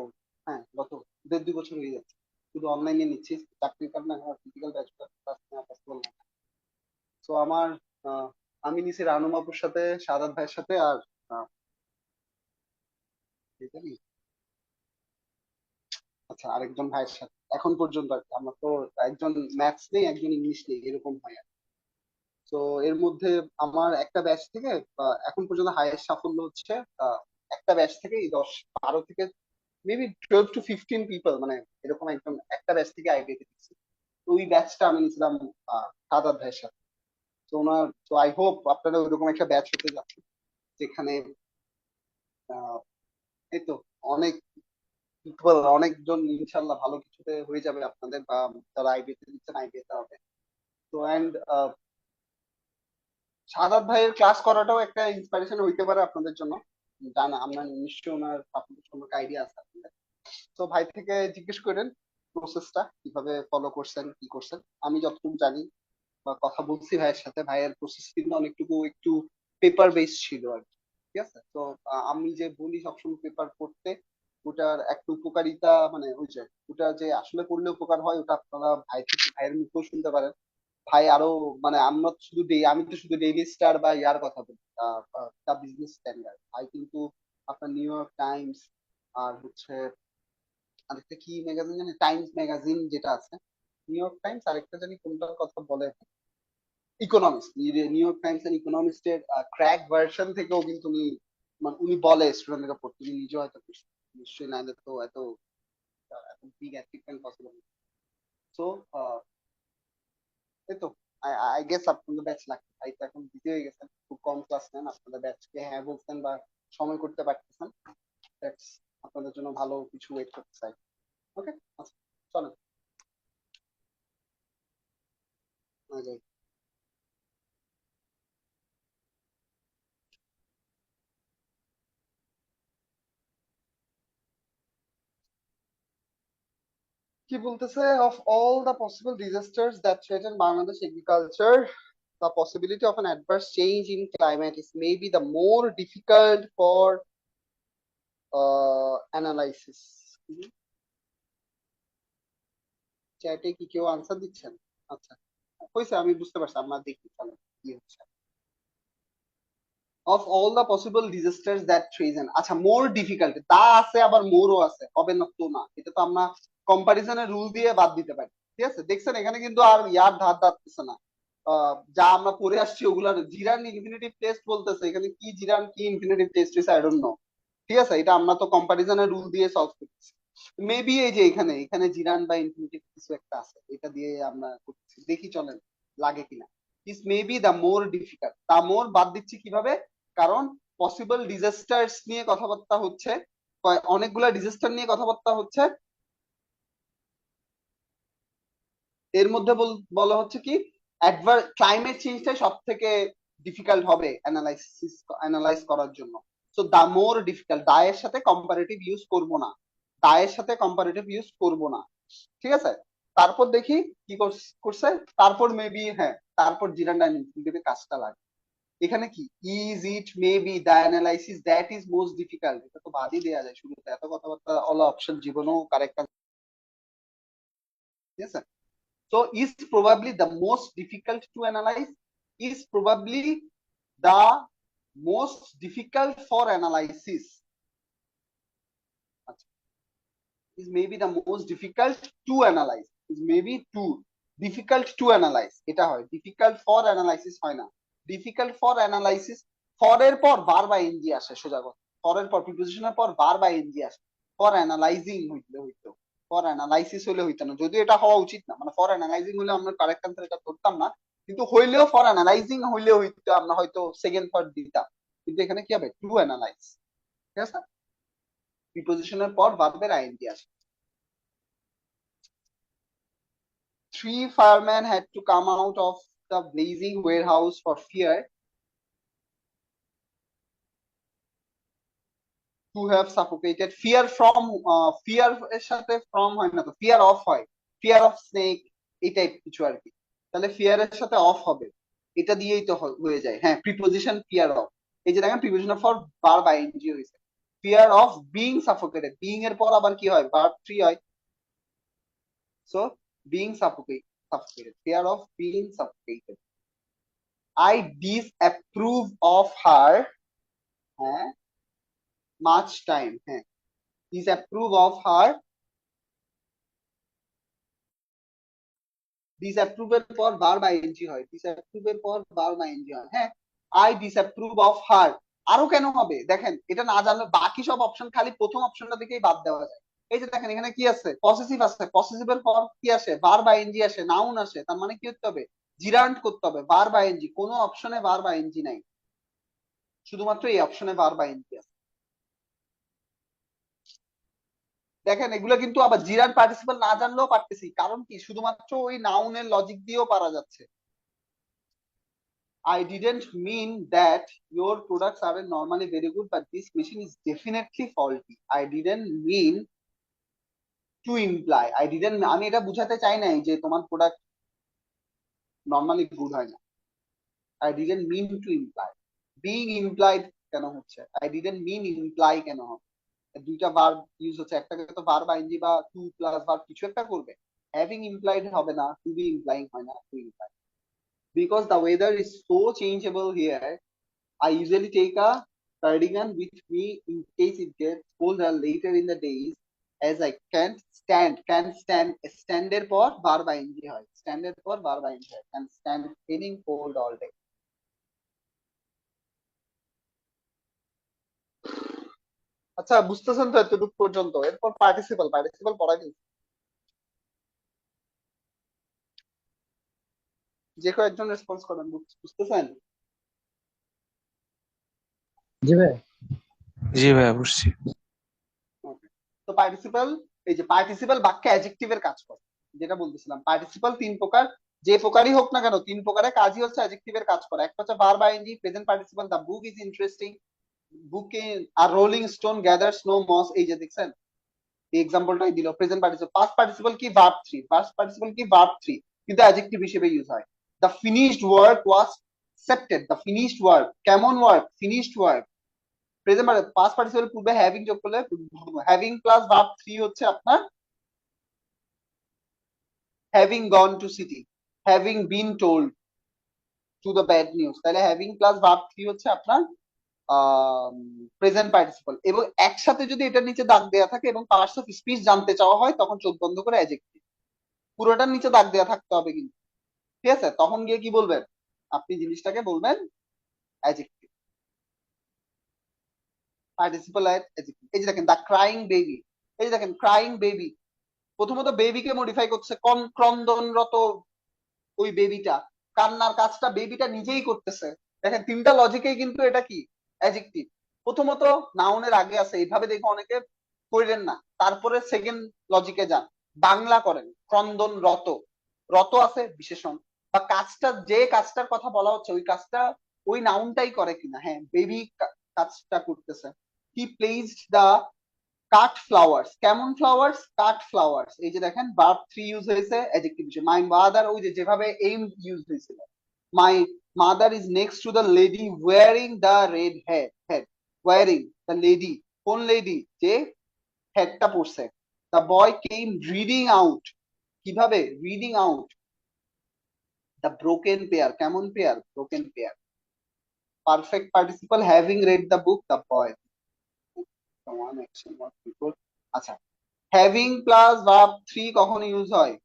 হ্যাঁ গত 1.5-2 বছর হয়ে যাচ্ছে শুধু অনলাইনে নিচ্ছি, চাকরির কারণে আমার ফিজিক্যাল ব্যাচ ক্লাস নেওয়া পসিবল না। তো আমার আহ, আমি নিছি রানু আপুর সাথে, শাহাদাত ভাইয়ের সাথে, আর আহ, কে জানি? আচ্ছা আরেকজন ভাইয়ের সাথে এখন পর্যন্ত আর কি। আমার তো একজন ম্যাথস নেই, একজন ইংলিশ নেই, এরকম হয় আর কি। তো এর মধ্যে আমার একটা ব্যাচ থেকে এখন পর্যন্ত হাইয়েস্ট সাফল্য হচ্ছে একটা ব্যাচ থেকে 10-12 থেকে মেবি 12 to 15 পিপল, মানে এরকম একদম একটা ব্যাচ থেকে আইডিয়া দিচ্ছি। তো ওই ব্যাচটা আমি নিয়েছিলাম সাদাত ভাইয়ের সাথে। তো ওনার, তো আই হোপ আপনারা ওইরকম একটা ব্যাচ হতে যাচ্ছে যেখানে আহ, এই তো অনেক পিপল, অনেকজন ইনশাল্লাহ ভালো কিছুতে হয়ে যাবে আপনাদের, বা যারা আইবিএতে দিচ্ছেন আইবিএতে হবে। তো অ্যান্ড সাদাত ভাইয়ের ক্লাস করাটাও একটা ইন্সপিরেশন হইতে পারে আপনাদের জন্য। জানা আমরা নিশ্চয়ই ওনার সাপোর্ট সম্পর্কে আইডিয়া আছে আপনাদের। তো ভাই থেকে জিজ্ঞেস করেন প্রসেসটা কিভাবে ফলো করছেন কি করছেন। আমি যতটুকু জানি বা কথা বলছি ভাইয়ের সাথে, ভাইয়ের প্রসেস কিন্তু অনেকটুকু একটু পেপার বেস ছিল আর কি। ঠিক আছে, তো আমি যে বলি সবসময় পেপার পড়তে, ওটার একটা উপকারিতা মানে ওই যে ওটা যে আসলে পড়লে উপকার হয় ওটা আপনারা ভাইয়ের মুখেও শুনতে পারেন। ভাই আরো, মানে আমরা তো শুধু আমি তো শুধু ডেইলি স্টার বা ইয়ার কথা বলি, দা বিজনেস স্ট্যান্ডার্ড। ভাই কিন্তু আপনার নিউ ইয়র্ক টাইমস, আর হচ্ছে আরেকটা কি ম্যাগাজিন জানি, টাইমস ম্যাগাজিন যেটা আছে, নিউ ইয়র্ক টাইমস, আরেকটা জানি কোনটার কথা বলে, ইকোনমিস্ট, নিউ ইয়র্ক টাইমস এর ইকোনমিস্টের ক্র্যাক ভার্সন থেকেও কিন্তু উনি, মানে উনি বলে স্টুডেন্টদের পড়তে, উনি নিজেও হয়তো পড়ছেন। নিশ্চয়ই, নাইলে তো এত এত বিগ অ্যাচিভমেন্ট পসিবল। সো এই তো আই গেস আপনাদের ব্যাচ লাগবে, ভাই তো এখন বিজি হয়ে গেছেন, খুব কম ক্লাস নেন, আপনাদের ব্যাচকে হ্যাঁ বলছেন বা সময় করতে পারতেছেন, দ্যাটস আপনাদের জন্য ভালো কিছু ওয়েট করতে চাই। ওকে, আচ্ছা চলেন আগে। কি বলতেছে, of all the possible disasters that threaten Bangladesh agriculture, the possibility of an adverse change in climate is maybe the more difficult for analysis. চ্যাটে কি কেউ আনসার দিচ্ছেন? আচ্ছা হয়েছে, আমি বুঝতে পারছি, আমরা দেখি চলেন কি হচ্ছে। Of all the possible disasters that threaten, আচ্ছা মোর ডিফিকাল্ট তা আছে, আবার মোরও আছে, হবে না তো না, এটা তো আমরা কম্পারিজনের রুল দিয়ে বাদ দিতে পারি। ঠিক আছে, দেখছেন এখানে কিন্তু আর ইয়ার ধার ধারতেছে না। যা আমরা পড়ে আসছি ওগুলার জিরান ইনফিনিটিভ টেস্ট বলতেছে, এখানে কি জিরান কি ইনফিনিটিভ টেস্ট হইছে আই ডোন্ট নো। ঠিক আছে, এটা আমরা তো কম্পারিজনের রুল দিয়ে সলভ করতেছি। মেবি এই যে এখানে এখানে জিরান বা ইনফিনিটিভ কিছু একটা আছে, এটা দিয়ে আমরা করতেছি, দেখি চলেন লাগে কিনা। ইস মেবি দ্য মোর ডিফিকাল্ট, তা মোর বাদ দিচ্ছি কিভাবে, কারণ পসিবল ডিজাস্টার্স নিয়ে কথাবার্তা হচ্ছে, অনেকগুলা ডিজাস্টার নিয়ে কথাবার্তা হচ্ছে। এর মধ্যে বলা হচ্ছে কি, ক্লাইমেট চেঞ্জটাই সব থেকে ডিফিকাল্ট হবে অ্যানালাইজ করার জন্য। সো দা মোর ডিফিকাল্ট, দায়ের সাথে কম্পারেটিভ ইউজ করব না, দায়ের সাথে কম্পারেটিভ ইউজ করব না। ঠিক আছে, তারপর দেখি কি করছে, তারপর মেবি হ্যাঁ, তারপর জিরান ডাইমেনশন কাজটা লাগে। এখানে কি, is it maybe the analysis that is most difficult, এটা তো বাদই দেওয়া যায়, শুরুতে এত কথাবার্তা অল অপশন জীবনেও কারেক্ট। ঠিক আছে, so is probably the most difficult to analyze, is probably the most difficult for analysis, is maybe the most difficult to analyze, is maybe too difficult to analyze, এটা হয় difficult for analysis হয় না, difficult for analysis। for এর পর বার বা NG আসে, সোজা কথা, for এর পর প্রিপোজিশনের পর বার বা এনজি আসে, for analyzing হইতো, for analysis হলে হইতো না, যদিও এটা হওয়া উচিত না, মানে for analyzing হলে আমরা কারেক্ট আনসার এটা ধরতাম না, কিন্তু হইলেও for analyzing হইলেও হইতো, আমরা হয়তো সেকেন্ড পার্ট দিতাম, কিন্তু এখানে কি হবে টু অ্যানালাইজ। আছে? প্রিপোজিশনের পর ভার্বের আইএনজি আসে। 3 firemen had to come out of the blazing warehouse for fear to have suffocated. Fear from fear এর সাথে from হয় না তো, fear of হয়, fear of snake এই টাইপ কিছু আর কি। তাহলে fear এর সাথে অফ হবে, এটা দিয়েই তো হয়ে যায়। হ্যাঁ, প্রিপোজিশন fear of, এই যে দেখেন প্রিপোজিশন ফর ভার্ব আইএনজি হয়েছে। fear of being suffocated, being এর পর আবার কি হয়, ভার্ব 3 হয়। So being suffocated, fear of being suffocated. I disapprove of her, হ্যাঁ, much time, হ্যাঁ, disapprove of her, disapprove এর পর ভার্ব আইএনজি হয়, disapprove এর পর ভার্ব আইএনজি হয়। হ্যাঁ, I disapprove of her, আরো কেন হবে দেখেন, এটা না জানলে বাকি সব অপশন খালি প্রথম অপশনটা থেকেই বাদ দেওয়া যায়। এই যে দেখেন এখানে কি আছে, পসেসিভ আছে, পসেসিভের পর কি আসে, ভার্ব আইএনজি আসে, নাউন আসে, তার মানে কি করতে হবে, জিরান্ট করতে হবে, ভার্ব আইএনজি। কোনো অপশনে ভার্ব আইএনজি নাই, শুধুমাত্র এই অপশনে ভার্ব আইএনজি আছে। দেখেন এগুলো কিন্তু আবার জিরান পার্টিসিপল না জানলেও পারতেছি, কারণ কি, শুধুমাত্র ওই নাউনের লজিক দিয়েও পারা যাচ্ছে। I didn't mean that your products are normally very good, but this machine is definitely faulty. I didn't mean to imply, I didn't, আমি এটা বুঝাতে চাই নাই যে তোমার প্রোডাক্ট নর্মালি গুড হয় না। I didn't mean to imply, being implied কেন হচ্ছে, I didn't mean imply কেন হবে, দুইটা ভার্ব ইউজ হচ্ছে, একটাকে তো ভার্ব আইএনজি বা টু প্লাস ভার্ব কিছু একটা করবে, হ্যাভিং ইমপ্লাইড হবে না, টু বি ইমপ্লাইং হয় না, to imply. Because the weather is so changeable here, I usually take a cardigan with me in case it gets colder later in the days, as I can't stand এর পর verb ing হয়, stand এর পর verb ing হয়, can stand feeling cold all day. আচ্ছা, বুঝতেছেন তো এতটুকু পর্যন্ত? এরপর পার্টিসিপল পড়া কিন্তু যে কেউ একজন রেসপন্স করেন, বুঝতেছেন? জি ভাই। জি ভাইয়া বুঝছি। তো পার্টিসিপল, এই যে পার্টিসিপল বাক্যে অ্যাডজেক্টিভের কাজ করে, যেটা বলতেছিলাম পার্টিসিপল তিন প্রকার, যে প্রকারই হোক না কেন তিন প্রকারের কাজই হচ্ছে অ্যাডজেক্টিভের কাজ করা। একটা হচ্ছে verb ING, present participle, the book is interesting, বুকে আর rolling stone gather snow moss, এই যে দেখছেন এই এক্সাম্পলটাই দিল। প্রেজেন্ট পার্টিসিপল, পাস্ট পার্টিসিপল কি, ভার্ব 3, পাস্ট পার্টিসিপল কি, ভার্ব 3, কিন্তু অ্যাডজেক্টিভ হিসেবে ইউজ হয়। The finished work was accepted, the finished work, কেমন work, finished work. Present past participle পূর্বে হ্যাভিং যোগ করলে, হ্যাভিং প্লাস ভার্ব 3 হচ্ছে আপনার having gone two city, having been told to the bad news, তাহলে having plus verb 3 হচ্ছে আপনার present participle. এবং একসাথে যদি এটার নিচে দাগ দেওয়া থাকে এবং পার্টস অফ স্পিচ জানতে চাওয়া হয়, তখন চোখ বন্ধ করে অ্যাডজেক্টিভ, পুরোটার নিচে দাগ দেওয়া থাকতে হবে কিন্তু, ঠিক আছে? তখন গিয়ে কি বলবেন, আপনি জিনিসটাকে বলবেন অ্যাডজেক্টিভ, পার্টিসিপল অ্যাডজেক্টিভ। এই যে দেখেন দ্য ক্রাইং বেবি, এই যে দেখেন ক্রাইং বেবি, প্রথমত বেবিকে মডিফাই করছে, ক্রন্দনরত ওই বেবিটা, কান্নার কাজটা বেবিটা নিজেই করতেছে। দেখেন তিনটা লজিকেই কিন্তু এটা কি, অ্যাডজেক্টিভ। প্রথমত নাউনের আগে আছে, এইভাবে দেখো অনেকে করেন না, তারপরে সেকেন্ড লজিকে যান, বাংলা করেন, ক্রন্দন রত, রত আছে বিশেষণ, বা কাজটা, যে কাজটার কথা বলা হচ্ছে ওই কাজটা ওই নাউনটাই করে কিনা। হ্যাঁ, বেবি কাজটা করতেছে। হি প্লেসড দা কাট ফ্লাওয়ার্স, কেমন ফ্লাওয়ার্স, কাট ফ্লাওয়ার্স, এই যে দেখেন ভার্ব 3 ইউজ হয়েছে অ্যাডজেক্টিভ হিসেবে। মাই মাদার, ওই যে যেভাবে এইম ইউজ হয়েছিল, my mother is next to the lady wearing the red head, wearing the lady, কোন লেডি, যে হেডটা পড়ছে। The boy came reading out, কিভাবে, reading out the broken pair, কেমন pair, broken pair. Perfect participle, having read the book, the boy, one action one people. আচ্ছা, having plus verb 3 কখন use হয়,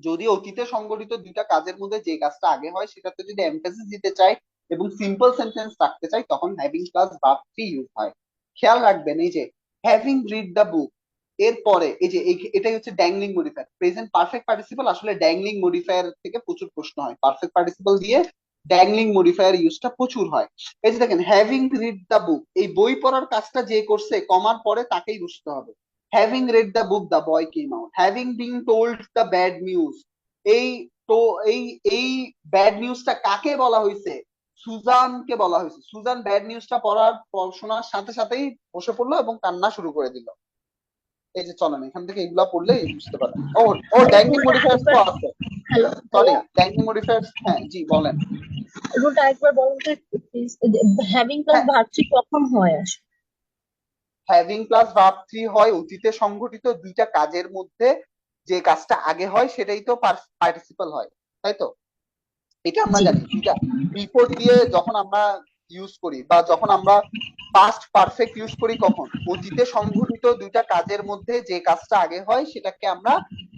যদি অতীতে সংঘটিত দুইটা কাজের মধ্যে যে কাজটা আগে হয় সেটাতে যদি এমফাসিস দিতে চাই এবং সিম্পল সেন্টেন্স রাখতে চাই, তখন হ্যাভিং প্লাস ভার্ব 3 ইউজ হয়। খেয়াল রাখবেন এই যে হ্যাভিং রিড দ্য বুক এর পরে এই যে এটাই হচ্ছে dangling modifier. Present perfect participle আসলে ড্যাংলিং মডিফায়ার থেকে প্রচুর প্রশ্ন হয়, পারফেক্ট পার্টিসিপল দিয়ে ড্যাংলিং মডিফায়ার ইউজটা প্রচুর হয়। এই যে দেখেন হ্যাভিং রিড দ্য বুক, এই বই পড়ার কাজটা যে করছে কমার পরে তাকেই বুঝতে হবে। Having read the book the boy came out, having being told the bad news, এই তো এই এই ব্যাড নিউজটা কাকে বলা হয়েছে? সুজানকে বলা হয়েছে। সুজান ব্যাড নিউজটা শোনার সাথে সাথেই বসে পড়লো এবং কান্না শুরু করে দিল। এই যে চলেন এখান থেকে এগুলা পড়লে বুঝতে পারবেন। ও ও ড্যাংলিং রুলটা মডিফায়ার্স তো একবার আছে, হ্যালো সরি ভাইয়া, ড্যাংলিং মডিফায়ার্স, হ্যাঁ জি বলেন। রুলটা একবার বলুন তো প্লিজ। হ্যাভিং প্লাস হ্যাঁ, ভার্ব থ্রি কখন হয় আসলে? হ্যাভিং প্লাস ভার্ব থ্রি হয় অতীতে সংঘটিত দুইটা কাজের মধ্যে যে কাজটা আগে হয় সেটাই তো পার্টিসিপাল হয়, তাই তো? এটা আমরা জি। জানি। দুইটা বিফোর দিয়ে যখন আমরা ইউজ করি বা যখন আমরা পাস্ট পারফেক্ট ইউজ করি কখন? অতীতে সংঘটিত দুইটা কাজের মধ্যে যে কাজটা আগে হয় সেটাকে আমরা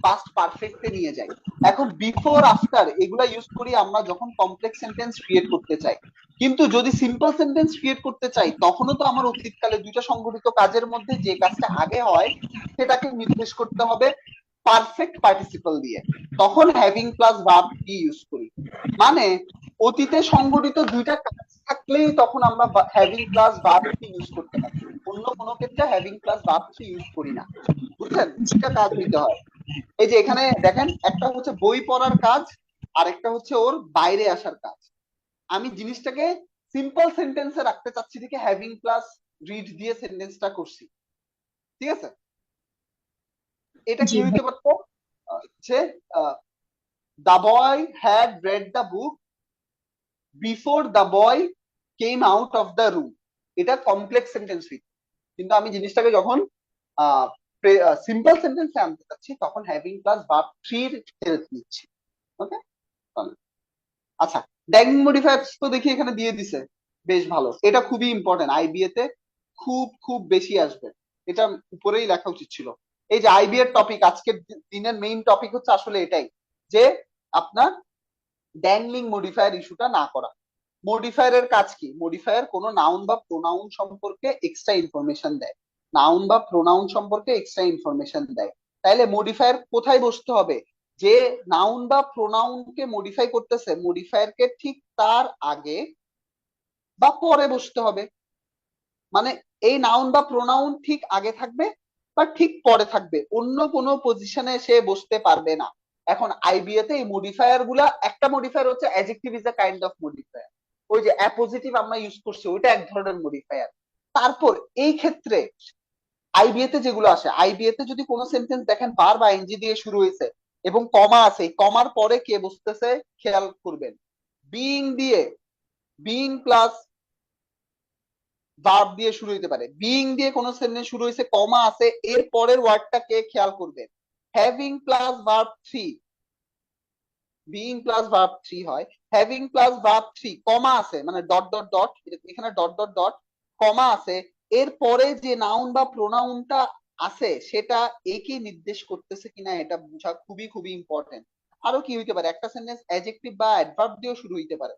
পাস্ট পারফেক্টে নিয়ে যাই। এখন বিফোর আফটার এগুলা ইউজ করি আমরা যখন কমপ্লেক্স সেন্টেন্স ক্রিয়েট করতে চাই। কিন্তু যদি সিম্পল সেন্টেন্স ক্রিয়েট করতে চাই তখনও তো আমার অতীতকালে দুইটা সংঘটিত কাজের মধ্যে যে কাজটা আগে হয় সেটাকে নির্দেশ করতে হবে পারফেক্ট পার্টিসিপল দিয়ে। তখন হ্যাভিং প্লাস ভার্ব কি ইউজ করি। মানে অতীতে সংঘটিত দুইটা কাজ থাকলেই তখন আমরা having plus verb three use করতে পারি। অন্য কোনো ক্ষেত্রে having plus verb three use করি না। বুঝছেন? দুইটা কাজ হইতে হয়। এই যে এখানে দেখেন একটা হচ্ছে বই পড়ার কাজ, আর একটা হচ্ছে ওর বাইরে আসার কাজ। আমি জিনিসটাকে সিম্পল সেন্টেন্সে রাখতে চাচ্ছি দেখে হ্যাভিং প্লাস রিড দিয়ে সেন্টেন্সটা করছি। ঠিক আছে? এটা কি জি হইতে ভাই। পারতো? যে the boy had red the book before the boy came out of the room. এটা কমপ্লেক্স সেন্টেন্স হইত, কিন্তু আমি জিনিসটাকে যখন সিম্পল সেন্টেন্সে আনতে চাচ্ছি তখন হ্যাভিং প্লাস ভার্ব থ্রির হেল্প নিচ্ছি। ওকে, আচ্ছা ড্যাগিং মডিফায়ার্স তো দেখি এখানে দিয়ে দিছে, বেশ ভালো। এটা খুবই ইম্পর্টেন্ট, আইবিএ তে খুব খুব বেশি আসবে। এটা উপরেই লেখা উচিত ছিল। এই যে আইবি এর টপিক, আজকের দিনের মেইন টপিক হচ্ছে আসলে এটাই, যে আপনার ড্যাংলিং মডিফায়ার ইস্যুটা না করা। মডিফায়ারের কাজ কি? মডিফায়ার কোনো নাউন বা প্রোনাউন সম্পর্কে এক্সট্রা ইনফরমেশন দেয়। নাউন বা প্রোনাউন সম্পর্কে এক্সট্রা ইনফরমেশন দেয়। তাইলে মডিফায়ার কোথায় বসতে হবে? যে নাউন বা প্রোনাউনকে মডিফাই করতেছে মডিফায়ারকে ঠিক তার আগে বা পরে বসতে হবে। মানে এই নাউন বা প্রোনাউন ঠিক আগে থাকবে বা ঠিক পরে থাকবে, অন্য কোনো পজিশনে সে বসতে পারবে না। এখন আইবিএ তে এই মডিফায়ার গুলা, একটা মডিফায়ার হচ্ছে adjective is a kind of modifier, ওই যে অ্যাপোজিটিভ আমরা ইউজ করছি ওইটা এক ধরনের মডিফায়ার। তারপর এই ক্ষেত্রে আইবিএ তে যেগুলো আসে, আইবিএ তে যদি কোনো সেন্টেন্স দেখেন ভার্ব বা আইএনজি দিয়ে শুরু হয়েছে এবং কমা আছে, কমার পরে কে বসতেছে খেয়াল করবেন। বিইং দিয়ে, বিইং প্লাস ভার্ব দিয়ে শুরু হইতে পারে। বিইং দিয়ে কোন সেন্টেন্স শুরু হয়েছে কমা আছে, এর পরের ওয়ার্ডটাকে খেয়াল করবেন। Having plus verb three, being plus verb three হয়। Having plus verb three comma আছে মানে ডট ডট ডট, এখানে ডট ডট ডট কমা আছে, এর পরে যে নাউন বা প্রোনাউনটা আছে সেটা একে নির্দেশ করতেছে কিনা এটা বোঝা খুবই খুবই ইম্পর্টেন্ট। আরো কি হইতে পারে? একটা সেন্টেন্স অ্যাডজেক্টিভ বা অ্যাডভার্ব দিয়েও শুরু হইতে পারে,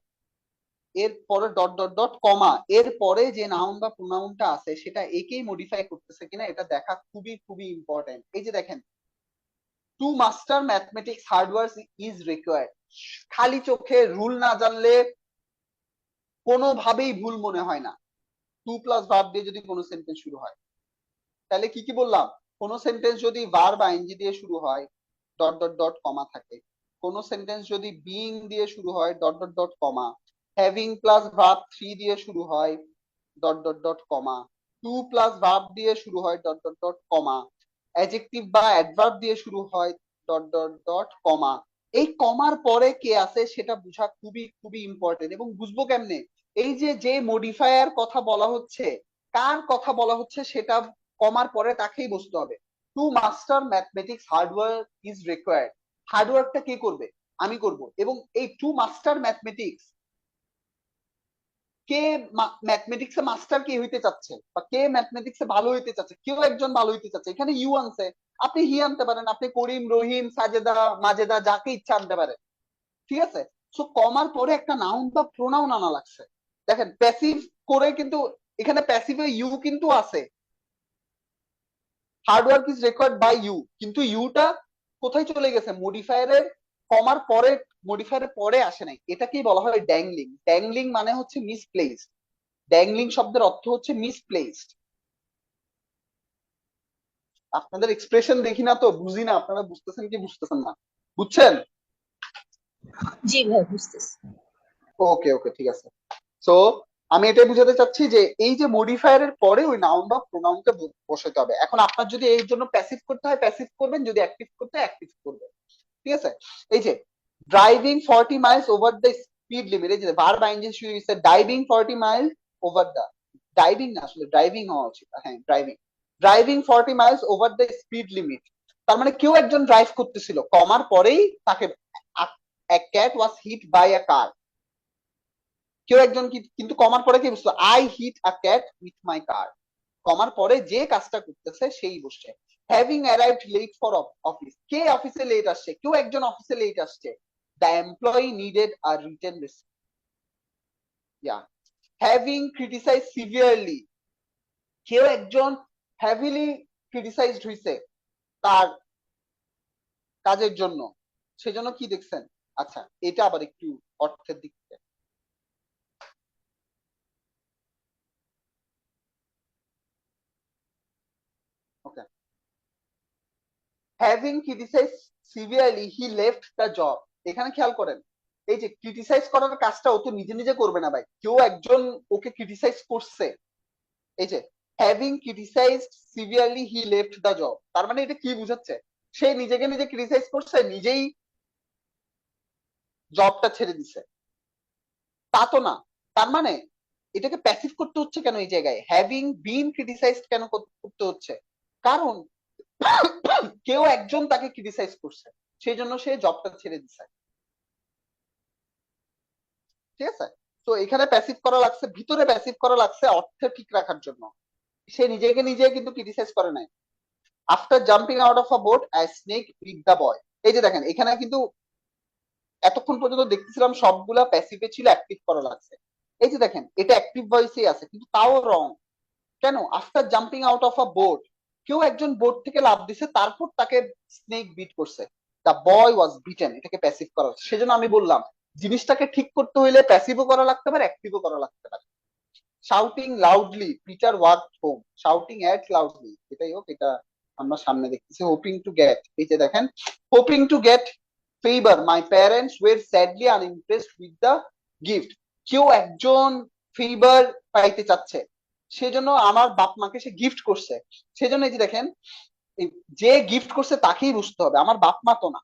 এর পরে ডট ডট ডট কমা, এর পরে যে নাউন বা প্রোনাউনটা আছে সেটা একেই মডিফাই করতেছে কিনা এটা দেখা খুবই খুবই ইম্পর্টেন্ট। এই যে দেখেন, two master mathematics hard work is required, খালি চোখে রুল না জানলে কোনোভাবেই ভুল মনে হয় না। টু প্লাস ভার্ব দিয়ে যদি কোনো সেন্টেন্স শুরু হয়, তাহলে কি কি বললাম? কোন সেন্টেন্স যদি ভার্ব আইএনজি দিয়ে শুরু হয় ডট ডট ডট কমা থাকে, কোন সেন্টেন্স যদি বিইং দিয়ে শুরু হয় dot dot dot comma, having plus verb three দিয়ে শুরু হয় dot dot dot comma, to plus verb দিয়ে শুরু হয় dot dot dot comma, adjective বা অ্যাডভার্ব দিয়ে শুরু হয় ডট ডট ডট কমা। এই কমার পরে কে আছে সেটা বোঝা খুবই খুবই ইম্পর্টেন্ট। এবং বুঝবো কেমনে? এই যে যে মডিফায়ার কথা বলা হচ্ছে, কার কথা বলা হচ্ছে সেটা কমার পরে তাকেই বসতে হবে। To master mathematics hard work is required, হার্ডওয়ার্কটা কে করবে? আমি করব। এবং এই টু মাস্টার ম্যাথমেটিক্স, কে ম্যাথমেটিক্সে মাস্টার কে হইতে চাচ্ছে বা কে ম্যাথমেটিক্সে ভালো হইতে চাচ্ছে? কেউ একজন ভালো হইতে চাচ্ছে, এখানে ইউ আনছে, আপনি হি আনতে পারেন, আপনি করিম, রহিম, সাজেদা, মাজেদা যাকে ইচ্ছা আনতে পারেন। ঠিক আছে? সো কমার পরে একটা নাউন বা প্রোনাউন আনা লাগছে। দেখেন প্যাসিভ করে কিন্তু এখানে প্যাসিভে ইউ কিন্তু আছে, hard work is required by you, কিন্তু ইউটা কোথায় চলে গেছে? মডিফায়ারের কমার পরে মডিফায়ারের পরে আসে নাই, এটাকেই বলা হয় ড্যাংলিং। ড্যাংলিং মানে হচ্ছে মিসপ্লেসড। ড্যাংলিং শব্দের অর্থ হচ্ছে মিসপ্লেসড। আপনাদের এক্সপ্রেশন দেখি না তো বুঝি না, আপনারা বুঝতেছেন কি বুঝতেছেন না, বুঝছেন? জি ভাই, বুঝতেছি। ওকে ওকে, ঠিক আছে। সো আমি এটাই বুঝাতে চাচ্ছি যে এই যে মডিফায়ারের পরে ওই নাউন বা প্রোনাউনকে বসাতে হবে। এখন আপনার যদি এই জন্য প্যাসিভ করতে হয় প্যাসিভ করবেন, যদি অ্যাক্টিভ করতে হয় অ্যাক্টিভ করবেন। ঠিক আছে? এই যে driving 40 Miles over the speed limit, এই যে ভার্ব আইএনজি শুরু হইছে driving 40 Miles over the, driving না আসলে ড্রাইভিং হওয়া উচিত, হ্যাঁ driving, driving 40 Miles over the speed limit. তার মানে কেউ একজন ড্রাইভ করতেছিল, কমার পরেই তাকে a cat was hit by a car। কেউ একজন কিন্তু কমার পরে কি বুঝলো, I hit a cat with my car. কমার পরে যে কাজটা করতেছে সেই বসছে। Having arrived late for office, কে অফিসে লেট আসছে, কেউ একজন অফিসে লেট আসছে। The employee needed a written receipt. Yeah, having criticise severely, কেউ একজন হ্যাভিলি ক্রিটিসাইজড হইছে তার কাজের জন্য, সেজন্য কি দেখছেন? আচ্ছা, এটা আবার একটু অর্থের দিক থেকে। Okay, having criticise severely he left the job. এখানে খেয়াল করেন, এই যে ক্রিটিসাইজ করার কাজটা ও তো নিজে নিজে করবে না ভাই, কেউ একজন ওকে ক্রিটিসাইজ করছে। এই যে having criticise severely he left the job, তার মানে এটা কি বুঝাচ্ছে? সে নিজেকে নিজে ক্রিটিসাইজ করছে, নিজেই জবটা ছেড়ে দিছে? তা তো না। তার মানে এটাকে প্যাসিভ করতে হচ্ছে কেন এই জায়গায়, হ্যাভিং বিন ক্রিটিসাইজড কেন করতে হচ্ছে? কারণ কেউ একজন তাকে ক্রিটিসাইজ করছে, সেই জন্য সে জবটা ছেড়ে দিছে। ঠিক আছে? তো এখানে প্যাসিভ করা লাগছে, ভিতরে প্যাসিভ করা লাগছে অর্থ ঠিক রাখার জন্য। সে নিজেকে নিজে কিন্তু ক্রিটিসাইজ করে নাই। After jumping out of a boat I snake with the boy. এই যে দেখেন, এখানে কিন্তু এতক্ষণ পর্যন্ত দেখতেছিলাম সবগুলা প্যাসিভে ছিল, অ্যাক্টিভ করা লাগছে। এই যে দেখেন, এটা অ্যাক্টিভ ভয়েসেই আছে কিন্তু তাও রং। কেন? After jumping out of a boat, কেউ একজন বোট থেকে লাফ দিছে, তারপর তাকে স্নেক বিট করছে। দ্য বয় ওয়াজ বিটেন, এটাকে প্যাসিভ করা হচ্ছে। সেজন্য আমি বললাম জিনিসটাকে ঠিক করতে হইলে প্যাসিভও করা লাগতে পারে অ্যাক্টিভও করা লাগতে পারে। Shouting loudly Peter walk home, shouting at loudly, এটাই হোক, এটা আমরা সামনে দেখতেছি। হোপিং টু গেট, এই যে দেখেন, hoping to get favour my parents were sadly unimpressed with the gift. কেউ একজন ফেভার পাইতে চাচ্ছে, সেজন্য আমার বাপ মাকে সে গিফট করছে। সেজন্য এই যে দেখেন, যে গিফট করছে তাকেই বুঝতে হবে, আমার বাপ মা তো না।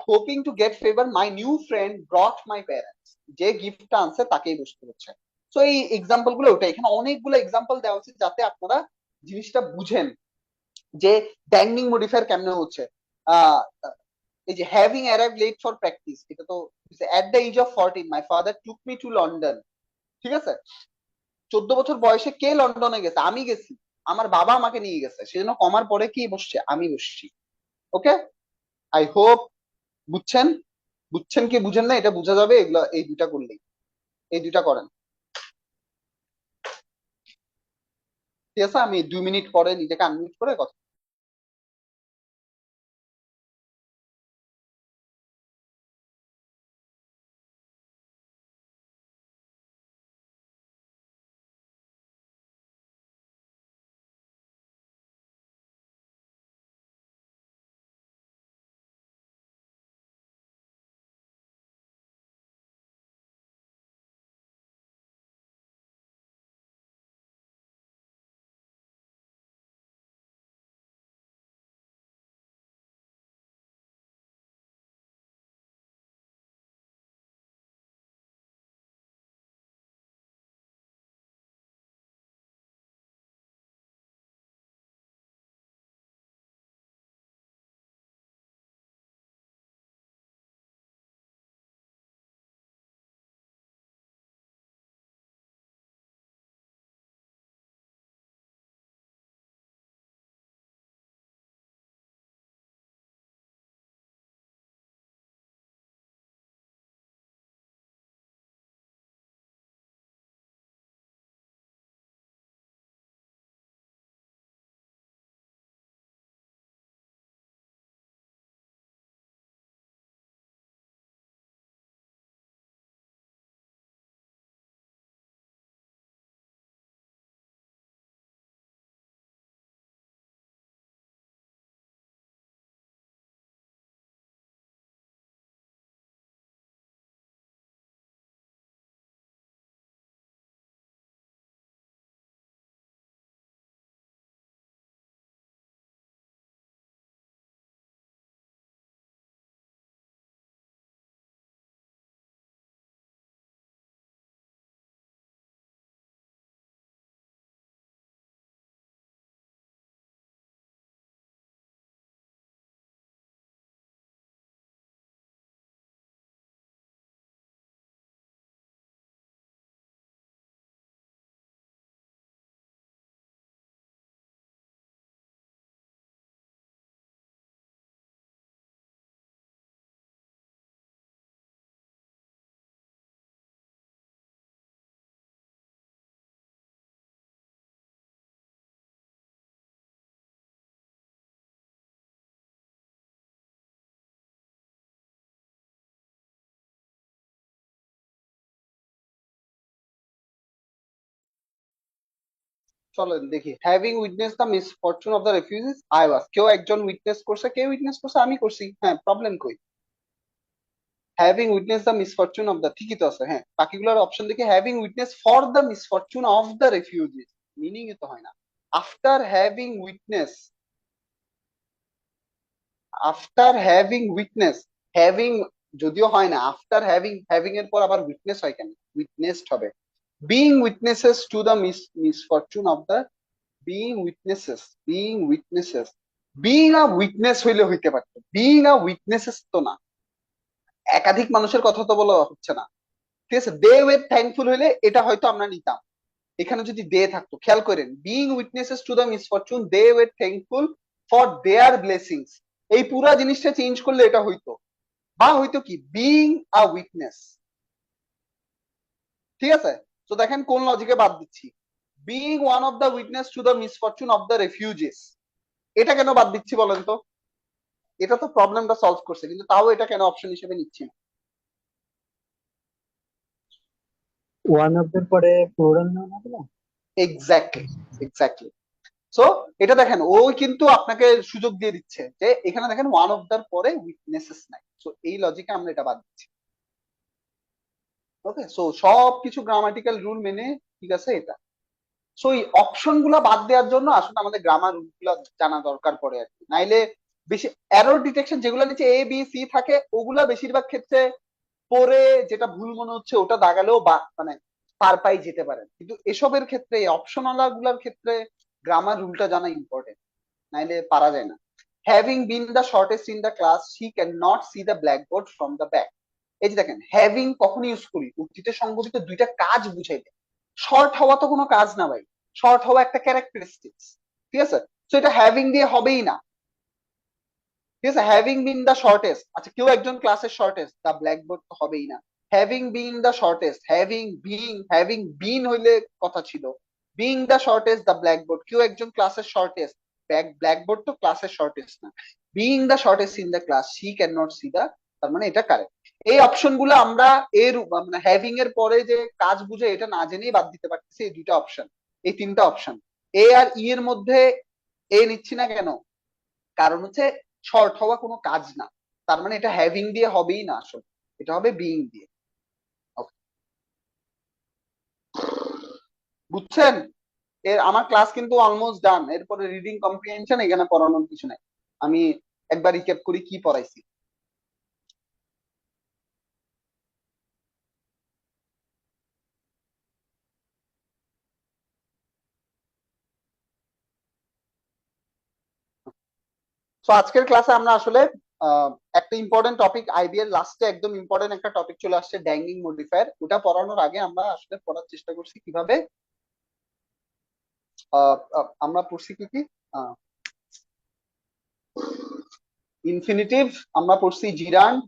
Hoping to get favour my new friend brought my parents, যে গিফটটা আনছে তাকেই বুঝতে হচ্ছে। তো এই এক্সাম্পল গুলো ওটা, এখানে অনেকগুলো এক্সাম্পল দেওয়া হচ্ছে যাতে আপনারা জিনিসটা বুঝেন যে ড্যাংলিং মডিফায়ার কেমনে হচ্ছে। আহ এই যে having arrive late for practice, এটা তো at the age of 14 my father took me to London. ঠিক আছে? 14 বছর বয়সে কে লন্ডনে গেছে? আমি গেছি, আমার বাবা আমাকে নিয়ে গেছে। সেজন্য কমার পরে কি বসছে? আমি বসছি। ওকে, আই হোপ বুঝছেন। বুঝছেন কি বুঝেন না এটা বোঝা যাবে এগুলা এই দুইটা করলেই। এই দুইটা করেন। ঠিক আছে, আমি 2 মিনিট পরে নিজেকে আনমিউট করে কথা চলেন দেখি, having witness the misfortune of the refugees I was, কেউ একজন উইটনেস করছে, কে উইটনেস করছে, আমি করছি, হ্যাঁ প্রবলেম কই? Having witness the misfortune of the, ঠিকই তো আছে, হ্যাঁ বাকিগুলোর অপশন দেখি, having witness for the misfortune of the refugees, meaning এ তো হয় না। After having witness, after having witness, having যদিও হয় না, আফটার হ্যাভিং, হ্যাভিং এর পর আবার উইটনেস হয় কেন? উইটনেসড হবে। Being witnesses to the misfortune of the, being witnesses, being witnesses, being a witness হইলে হইতে পারত, বিং আ উইটনেসেস তো না, একাধিক মানুষের কথা তো বলা হচ্ছে না, ঠিক আছে? দে ওয়ে থ্যাঙ্কফুল হইলে এটা হয়তো আমরা নিতাম, এখানে যদি দে থাকতো, খেয়াল করেন, being witnesses to the misfortune they were thankful for their blessings, এই পুরা জিনিসটা চেঞ্জ করলে এটা হইতো, বা হইতো কি বিং আ উইটনেস, ঠিক আছে? তো দেখেন কোন লজিকে বাদ দিচ্ছি, being one of the witness two the misfortune of the refugees, এটা কেন বাদ দিচ্ছি বলেন তো? এটা তো প্রবলেমটা সলভ করছে, কিন্তু তাও এটা কেন অপশন হিসেবে নিচ্ছি না? ওয়ান অফ এর পরে প্লুরাল নাউন হবে না? Exactly, exactly. সো এটা দেখেন, ও কিন্তু আপনাকে সুযোগ দিয়ে দিচ্ছে যে এখানে দেখেন ওয়ান অফ দার পরে উইটনেসেস নাই, সো এই লজিকে আমরা এটা বাদ দিচ্ছি। ওকে, সো সবকিছু গ্রামাটিক্যাল রুল মেনে, ঠিক আছে এটা। সো এই অপশন গুলা বাদ দেওয়ার জন্য আসলে আমাদের গ্রামার রুল গুলা জানা দরকার পড়ে আর কি, নাইলে বেশি এরর ডিটেকশন যেগুলো নিচে এ বি সি থাকে ওগুলা বেশিরভাগ ক্ষেত্রে পরে যেটা ভুল মনে হচ্ছে ওটা দাগালেও বা মানে পার পাই যেতে পারে, কিন্তু এসবের ক্ষেত্রে অপশনাল গুলার ক্ষেত্রে গ্রামার রুলটা জানা ইম্পর্টেন্ট, নাইলে পারা যায় না। Having been the shortest in the class she can not C the blackboard from the back, এই যে দেখেন হ্যাভিং কখন ইউজ করি, উক্তিতে সংগঠিত দুইটা কাজ বুঝাইতে, শর্ট হওয়া তো কোনো কাজ না ভাই, শর্ট হওয়া একটা ক্যারেক্টারিস্টিক্স, ঠিক আছে? তো এটা হ্যাভিং দিয়ে হবেই না, ঠিক আছে? হ্যাভিং বিন দ্য শর্টেস্ট, আচ্ছা কেউ একজন ক্লাসের শর্টেস্ট, দ্য ব্ল্যাকবোর্ড তো হবেই না। Having been the shortest, having been হইলে কথা ছিল, being the shortest the blackboard, কেউ একজন ক্লাসের শর্টেস্ট, ব্ল্যাকবোর্ড তো ক্লাসের শর্টেস্ট না, being the shortest in the class she can not C the, তার মানে এটা কারেক্ট। এই অপশন গুলো আমরা এর মানে হ্যাভিং এর পরে যে কাজ বুঝে এটা না জেনেই বাদ দিতে পারতেছি, এই দুইটা অপশন, এই তিনটা অপশন। এ আর ই এর মধ্যে এ নিচ্ছি না কেন? কারণ হচ্ছে শর্ট হওয়া কোনো কাজ না, তার মানে এটা হ্যাভিং দিয়ে হবেই না, আসলে এটা হবে বিইং দিয়ে। Okay, বুঝছেন? এর আমার ক্লাস কিন্তু অলমোস্ট ডান, এরপরে রিডিং কম্প্রিহেনশন, এখানে পড়ানোর কিছু নাই, আমি একবার রিক্যাপ করি কি পড়াইছি। তো আজকের ক্লাসে আমরা আসলে আহ, একটা ইম্পর্টেন্ট টপিক, আইবি এর লাস্টে একদম ইম্পর্টেন্ট একটা টপিক চলে আসছে, ড্যাঙ্গিং মডিফায়ার, ওটা পড়ানোর আগে আমরা আসলে পড়ার চেষ্টা করছি কিভাবে আমরা পড়ছি কি কি ইনফিনিটিভ, আমরা পড়ছি জিরান্ড,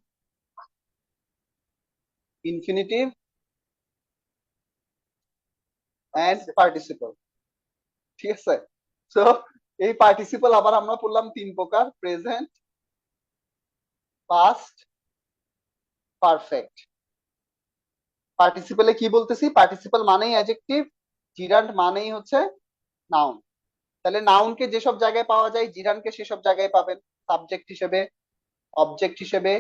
ইনফিনিটিভ এন্ড পার্টিসিপল, ঠিক আছে? তো এই পার্টিসিপল আবার আমরা পড়লাম তিন প্রকার, প্রেজেন্ট, পাস্ট, পারফেক্ট। পার্টিসিপলে কি বলতেছি, পার্টিসিপল মানেই অ্যাডজেক্টিভ, জিরান্ড মানেই হচ্ছে নাউন, তাহলে নাউনকে যেসব জায়গায় পাওয়া যায় জিরানকে সেসব জায়গায় পাবেন, সাবজেক্ট হিসেবে, অবজেক্ট হিসেবে,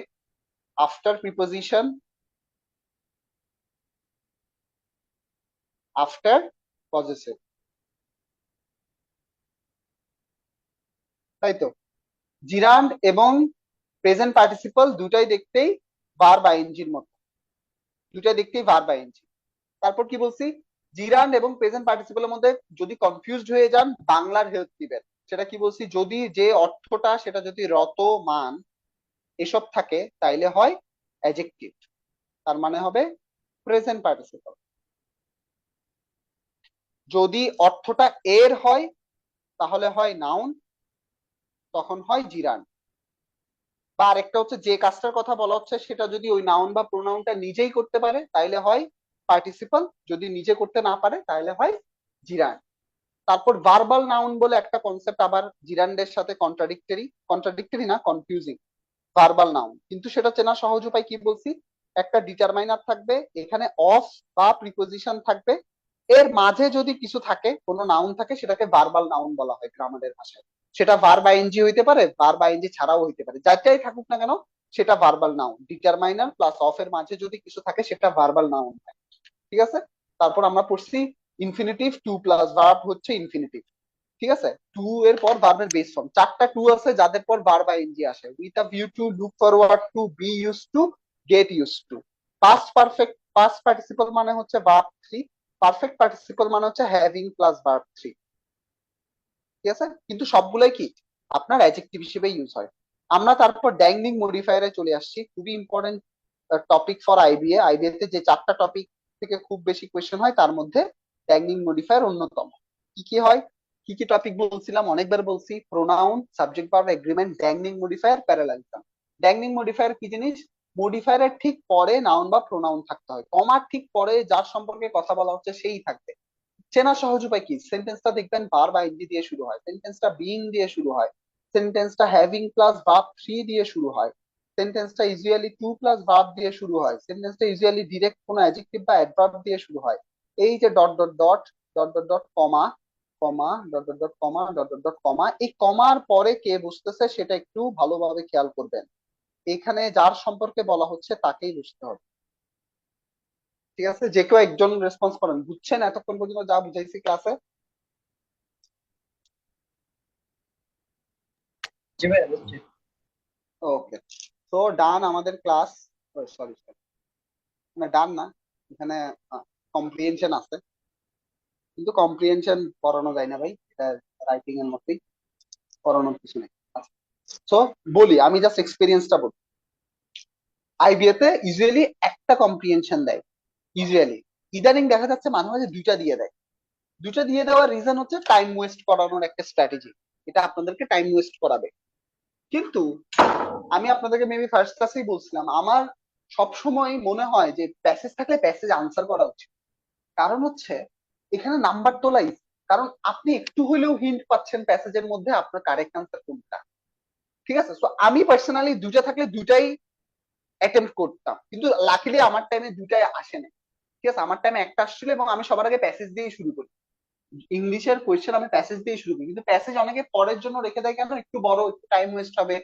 আফটার প্রিপোজিশন, আফটার পজেসিভ, তাই তো? জিরান্ড এবং প্রেজেন্ট পার্টিসিপল দুটাই দেখতেই ভার্ব আইএনজির মতো, দুটাই দেখতেই ভার্ব আইএনজি। তারপর কি বলছি, জিরান্ড এবং প্রেজেন্ট পার্টিসিপলের মধ্যে যদি কনফিউজড হয়ে যান বাংলার হেল্প দিবেন, সেটা কি বলছি, যদি যে অর্থটা সেটা যদি রত, মান এসব থাকে তাইলে হয় অ্যাডজেক্টিভ, তার মানে হবে প্রেজেন্ট পার্টিসিপল। যদি অর্থটা এর হয় তাহলে হয় নাউন, তখন হয় জিরান। বা আরেকটা হচ্ছে যে কাজটার কথা বলা হচ্ছে সেটা যদি ওই নাউন বা প্রোনাউনটা নিজেই করতে পারে তাহলে হয় পার্টিসিপল, যদি নিজে করতে না পারে তাহলে হয় জিরান। তারপর ভার্বাল নাউন বলে একটা কনসেপ্ট আবার জিরান্ডের সাথে কন্ট্রাডিক্টরি, কন্ট্রাডিক্টরি না কনফিউজিং, ভার্বাল নাউন, কিন্তু সেটা চেনা সহজ উপায় কি বলছি, একটা ডিটারমাইনার থাকবে, এখানে অফ বা প্রিপোজিশন থাকবে, এর মাঝে যদি কিছু থাকে, কোনো নাউন থাকে, সেটাকে ভার্বাল নাউন বলা হয় গ্রামারের ভাষায়। সেটা ভার্ব আইএনজি হইতে পারে, ভার্ব আইএনজি ছাড়াও হইতে পারে, যারটাই থাকুক না কেন সেটা verbal noun. Determiner plus of এর মাঝে যদি কিছু থাকে সেটা ভার্বাল নাউন হয়। ঠিক আছে। তারপর আমরা পড়ছি ইনফিনিটিভ, টু প্লাস ভার্ব হচ্ছে ইনফিনিটিভ। ঠিক আছে। টু এর পর ভার্বের বেস ফর্ম, চারটা টু আছে যাদের পর ভার্ব আইএনজি আসে। With a view to, look forward to, be use to, get use to. Past participle মানে হচ্ছে ভার্ব থ্রি। পারফেক্ট পার্টিসিপল মানে হচ্ছে হ্যাভিং প্লাস ভার্ব থ্রি। ঠিক আছে। কিন্তু সবগুলোই কি আপনার অ্যাডজেক্টিভ হিসেবে ইউজ হয়। আমরা তারপর ড্যাংলিং মডিফায়ারে চলে আসছি, খুবই important topic for IBA. IBA তে যে চারটা টপিক থেকে খুব বেশি কোয়েশ্চেন হয় তার মধ্যে ড্যাংলিং মডিফায়ার অন্যতম। কি কি হয়, কি কি টপিক বলছিলাম, অনেকবার বলছি। Pronoun, subject verb agreement, dangling modifier, parallelism. Dangling modifier কি জিনিস? মডিফায়ারের ঠিক পরে নাউন বা প্রোনাউন থাকতে হয়, কমার ঠিক পরে যার সম্পর্কে কথা বলা হচ্ছে সেই থাকবে। চেনা সহজ উপায় কি, সেন্টেন্সটা দেখবেন ভার্ব আইএনজি দিয়ে শুরু হয়, সেন্টেন্সটা বিইং দিয়ে শুরু হয়, সেন্টেন্সটা হ্যাভিং প্লাস ভার্ব থ্রি দিয়ে শুরু হয়, সেন্টেন্সটা ইউজুয়ালি টু প্লাস ভার্ব দিয়ে শুরু হয়, সেন্টেন্সটা ইউজুয়ালি ডিরেক্ট কোনো অ্যাডজেক্টিভ বা অ্যাডভার্ব দিয়ে শুরু হয়। এই যে dot dot dot dot dot dot কমা কমা ডট ডট ডট কমা ডট ডট ডট কমা, এই কমার পরে কে বুঝতেছে সেটা একটু ভালোভাবে খেয়াল করবেন। এখানে যার সম্পর্কে বলা হচ্ছে তাকেই বুঝতে হবে। ঠিক আছে। যে কেউ একজন রেসপন্স করেন, বুঝছেন এতক্ষণ পর্যন্ত যা বুঝাইছি ক্লাসে? জি ভাইয়া বুঝছি। ওকে। তো ডান আমাদের ক্লাস। সরি সরি, না ডান না, এখানে কম্প্রিহেনশন আছে, কিন্তু কম্প্রিহেনশন পড়ানো যায় না ভাই, এটা রাইটিং এর মতোই, পড়ানোর কিছু নেই। তো বলি, আমি জাস্ট এক্সপিরিয়েন্সটা বলি। আইবিএ তে ইউজুয়ালি একটা কম্প্রিহেনশন দেয়, ইউজুয়ালি। ইদানিং দেখা যাচ্ছে মাঝে মাঝে দুইটা দিয়ে দেয়। দুইটা দিয়ে দেওয়ার রিজন হচ্ছে টাইম ওয়েস্ট করানোর একটা স্ট্র্যাটেজি, এটা আপনাদেরকে টাইম ওয়েস্ট করাবে। কিন্তু আমি আপনাদেরকে মেবি ফার্স্ট ক্লাসেই বলছিলাম, আমার সবসময় মনে হয় যে প্যাসেজ থাকলে প্যাসেজ আনসার করা উচিত। কারণ হচ্ছে এখানে নাম্বার তোলাই, কারণ আপনি একটু হলেও হিন্ট পাচ্ছেন প্যাসেজের মধ্যে আপনার কারেক্ট আনসার কোনটা। ঠিক আছে। তো আমি পার্সোনালি দুইটা থাকলে দুইটাই অ্যাটেম্প্ট করতাম, কিন্তু লাকিলি আমার টাইমে দুইটাই আসে না। ঠিক আছে। আমার টাইমে একটা আসছিল এবং আমি সবার আগে প্যাসেজ দিয়ে শুরু করি। ইংলিশের কোয়েশ্চেন আমি প্যাসেজ দিয়ে শুরু করি, কিন্তু প্যাসেজ অনেকে পরের জন্য রেখে দেয়, কেন? একটু বড়, একটু টাইম ওয়েস্ট হবে,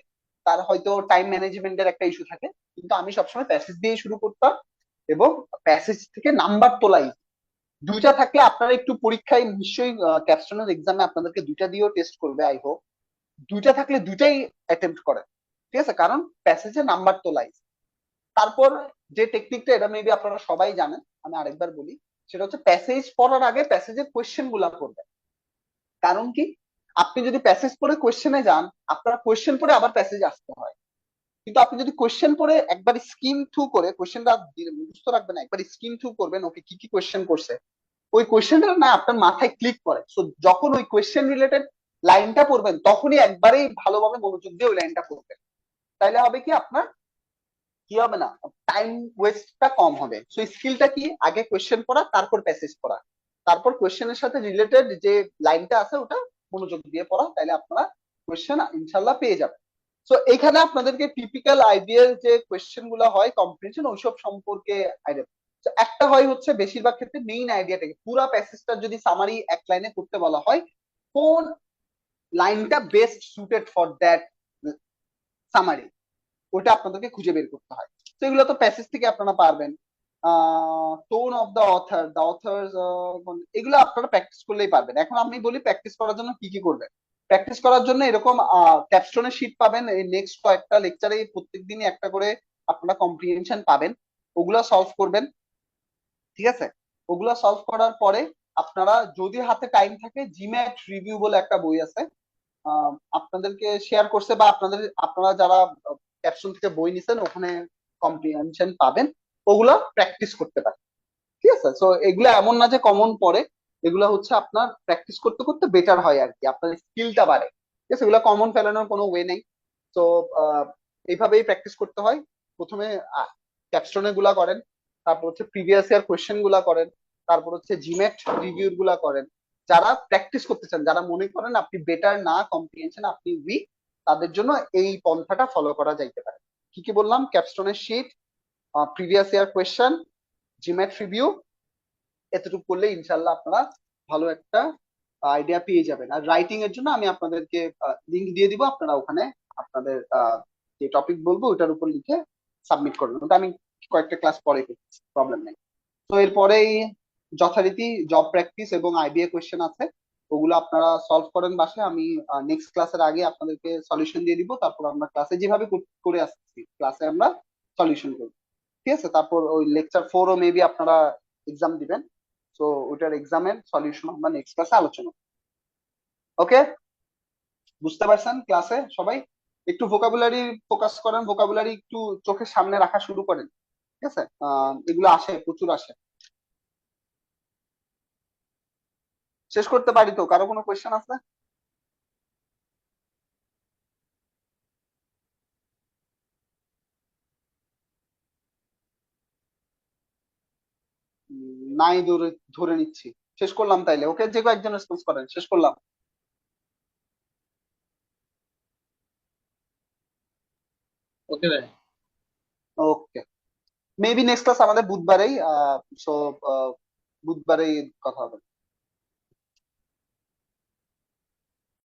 তার হয়তো টাইম ম্যানেজমেন্টের একটা ইস্যু থাকে। কিন্তু আমি সবসময় প্যাসেজ দিয়ে শুরু করতাম এবং প্যাসেজ থেকে নাম্বার তোলাই। দুইটা থাকলে আপনারা একটু পরীক্ষায় নিশ্চয়ই ক্যাপস্টোনের এক্সামে আপনাদেরকে দুইটা দিয়েও টেস্ট করবে, আই হোপ। দুইটা থাকলে দুইটাই অ্যাটেম্প্ট করেন। ঠিক আছে। কারণ প্যাসেজে নাম্বার তোলাই। তারপর যে টেকনিকটা, এটা মেবি আপনারা সবাই জানেন, আমি আরেকবার বলি। সেটা হচ্ছে প্যাসেজ পড়ার আগে প্যাসেজের কোয়েশ্চেন গুলা করবেন। কারণ কি, আপনি যদি প্যাসেজ পড়ে কোয়েশ্চেনে যান, আপনার কোয়েশ্চেন পড়ে আবার প্যাসেজ আসতে হয়। কিন্তু আপনি যদি কোয়েশ্চেন পড়ে একবার স্কিম থ্রু করে, কোয়েশ্চেনটা মুখস্থ রাখবেন, একবার স্কিম থ্রু করবেন, ওকে কি কি কোয়েশ্চেন করছে, ওই কোয়েশ্চেনটা না আপনার মাথায় ক্লিক করে। সো যখন ওই কোয়েশ্চেন রিলেটেড লাইনটা পড়বেন, তখনই একবারেই ভালোভাবে মনোযোগ দিয়ে ওই লাইনটা পড়বেন। তাইলে হবে কি, আপনার কি হবে না, টাইম ওয়েস্টটা কম হবে। সো স্কিলটা কি, আগে কোয়েশ্চেন পড়া, তারপর প্যাসেজ পড়া, তারপর কোয়েশ্চেনের সাথে রিলেটেড যে লাইনটা আছে ওটা মনোযোগ দিয়ে পড়া, তাইলে আপনারা কোয়েশ্চেন ইনশাল্লাহ পেয়ে যাবেন। সো এখানে আপনাদেরকে টিপিক্যাল আইডিয়াল যে কোয়েশ্চেন গুলো হয় কম্প্রিহেনশন, ওইসব সম্পর্কে আইডিয়া। একটা হয় হচ্ছে বেশিরভাগ ক্ষেত্রে মেইন আইডিয়াটাকে, পুরা প্যাসেজটা যদি সামারি এক লাইনে করতে বলা হয়, কোন লাইনটা best suited for that summary, ওটা আপনাদেরকে খুঁজে বের করতে হয়। তো এগুলো তো প্যাসেজ থেকে আপনারা পারবেন। টোন অফ দ্য অথার, এগুলো আপনারা প্র্যাকটিস করলেই পারবেন। এখন আমি বলি প্র্যাকটিস করার জন্য কি কি করবেন। প্র্যাকটিস করার জন্য এরকম ক্যাপস্টোনের শীট পাবেন, এই নেক্সট কয়েকটা লেকচারে প্রত্যেক দিনই একটা করে আপনারা কম্প্রিহেনশন পাবেন, ওগুলা সলভ করবেন। ঠিক আছে। ওগুলা সলভ করার পরে আপনারা যদি হাতে টাইম থাকে, জিম্যাট রিভিউ বলে একটা বই আছে, আপনাদেরকে শেয়ার করছে, বা আপনারা যারা ক্যাপশন থেকে বই নিছেন ওখানে কম্প্রিহেনশন পাবেন, ওগুলা প্র্যাকটিস করতে পারেন। ঠিক আছে। সো এগুলো এমন না যে কমন পড়ে, এগুলো হচ্ছে আপনার প্র্যাকটিস করতে করতে বেটার হয় আর কি, আপনার স্কিলটা বাড়ে। ঠিক আছে। এগুলো কমন ফেলানোর কোনো ওয়ে নেই। তো এইভাবেই প্র্যাকটিস করতে হয়। প্রথমে ক্যাপস্টোনে গুলা করেন, তারপর হচ্ছে প্রিভিয়াস ইয়ার কোয়েশ্চেন গুলা করেন, তারপর হচ্ছে জিমেট রিভিউ গুলা করেন। যারা প্র্যাকটিস করতে চান, যারা মনে করেন আপনি বেটার না কম্প্রিহেনশন, আপনি উইক, তাদের জন্য এই পন্থাটা ফলো করা যাইতে পারে। কি কি বললাম? ক্যাপস্টোনের sheet, previous year question, GMAT review, এতটুকু করলে ইনশাল্লাহ আপনারা ভালো একটা আইডিয়া পেয়ে যাবেন। আর রাইটিং এর জন্য আমি আপনাদেরকে লিঙ্ক দিয়ে দিব, আপনারা ওখানে আপনাদের যে টপিক বলবো ওটার উপর লিখে সাবমিট করবেন। ওটা আমি কয়েকটা ক্লাস পরে করছি, প্রবলেম নেই। তো এরপরেই যথারীতি জব প্র্যাকটিস এবং আইবিএ কোয়েশ্চেন আছে, ওগুলো আপনারা সলভ করেন বাসায়। আমি নেক্সট ক্লাসের আগে আপনাদেরকে সলিউশন দিয়ে দিব, তারপর আমরা ক্লাসে যেভাবে করে আসছি ক্লাসে আমরা সলিউশন করব, ঠিক আছে? তারপর ওই লেকচার 4ও মেবি আপনারা এক্সাম দিবেন, তো ওইটার এক্সামের সলিউশন আমরা নেক্সট ক্লাসে আলোচনা। ওকে, বুঝতে পারছেন ক্লাসে সবাই? একটু ভোকাবুলারি ফোকাস করেন, ভোকাবুলারি একটু চোখের সামনে রাখা শুরু করেন, ঠিক আছে? এগুলো আসে, প্রচুর আসে। শেষ করতে পারি তো? কারো কোনো কোয়েশ্চেন আছে? নাই, ধরে ধরে নিচ্ছি। শেষ করলাম তাইলে, ওকে, যে কয়েকজন রেসপন্স করেন, শেষ করলাম। ওকে ভাই। ওকে, মেবি নেক্সট ক্লাস আমাদের বুধবারেই, সো বুধবারেই কথা হবে।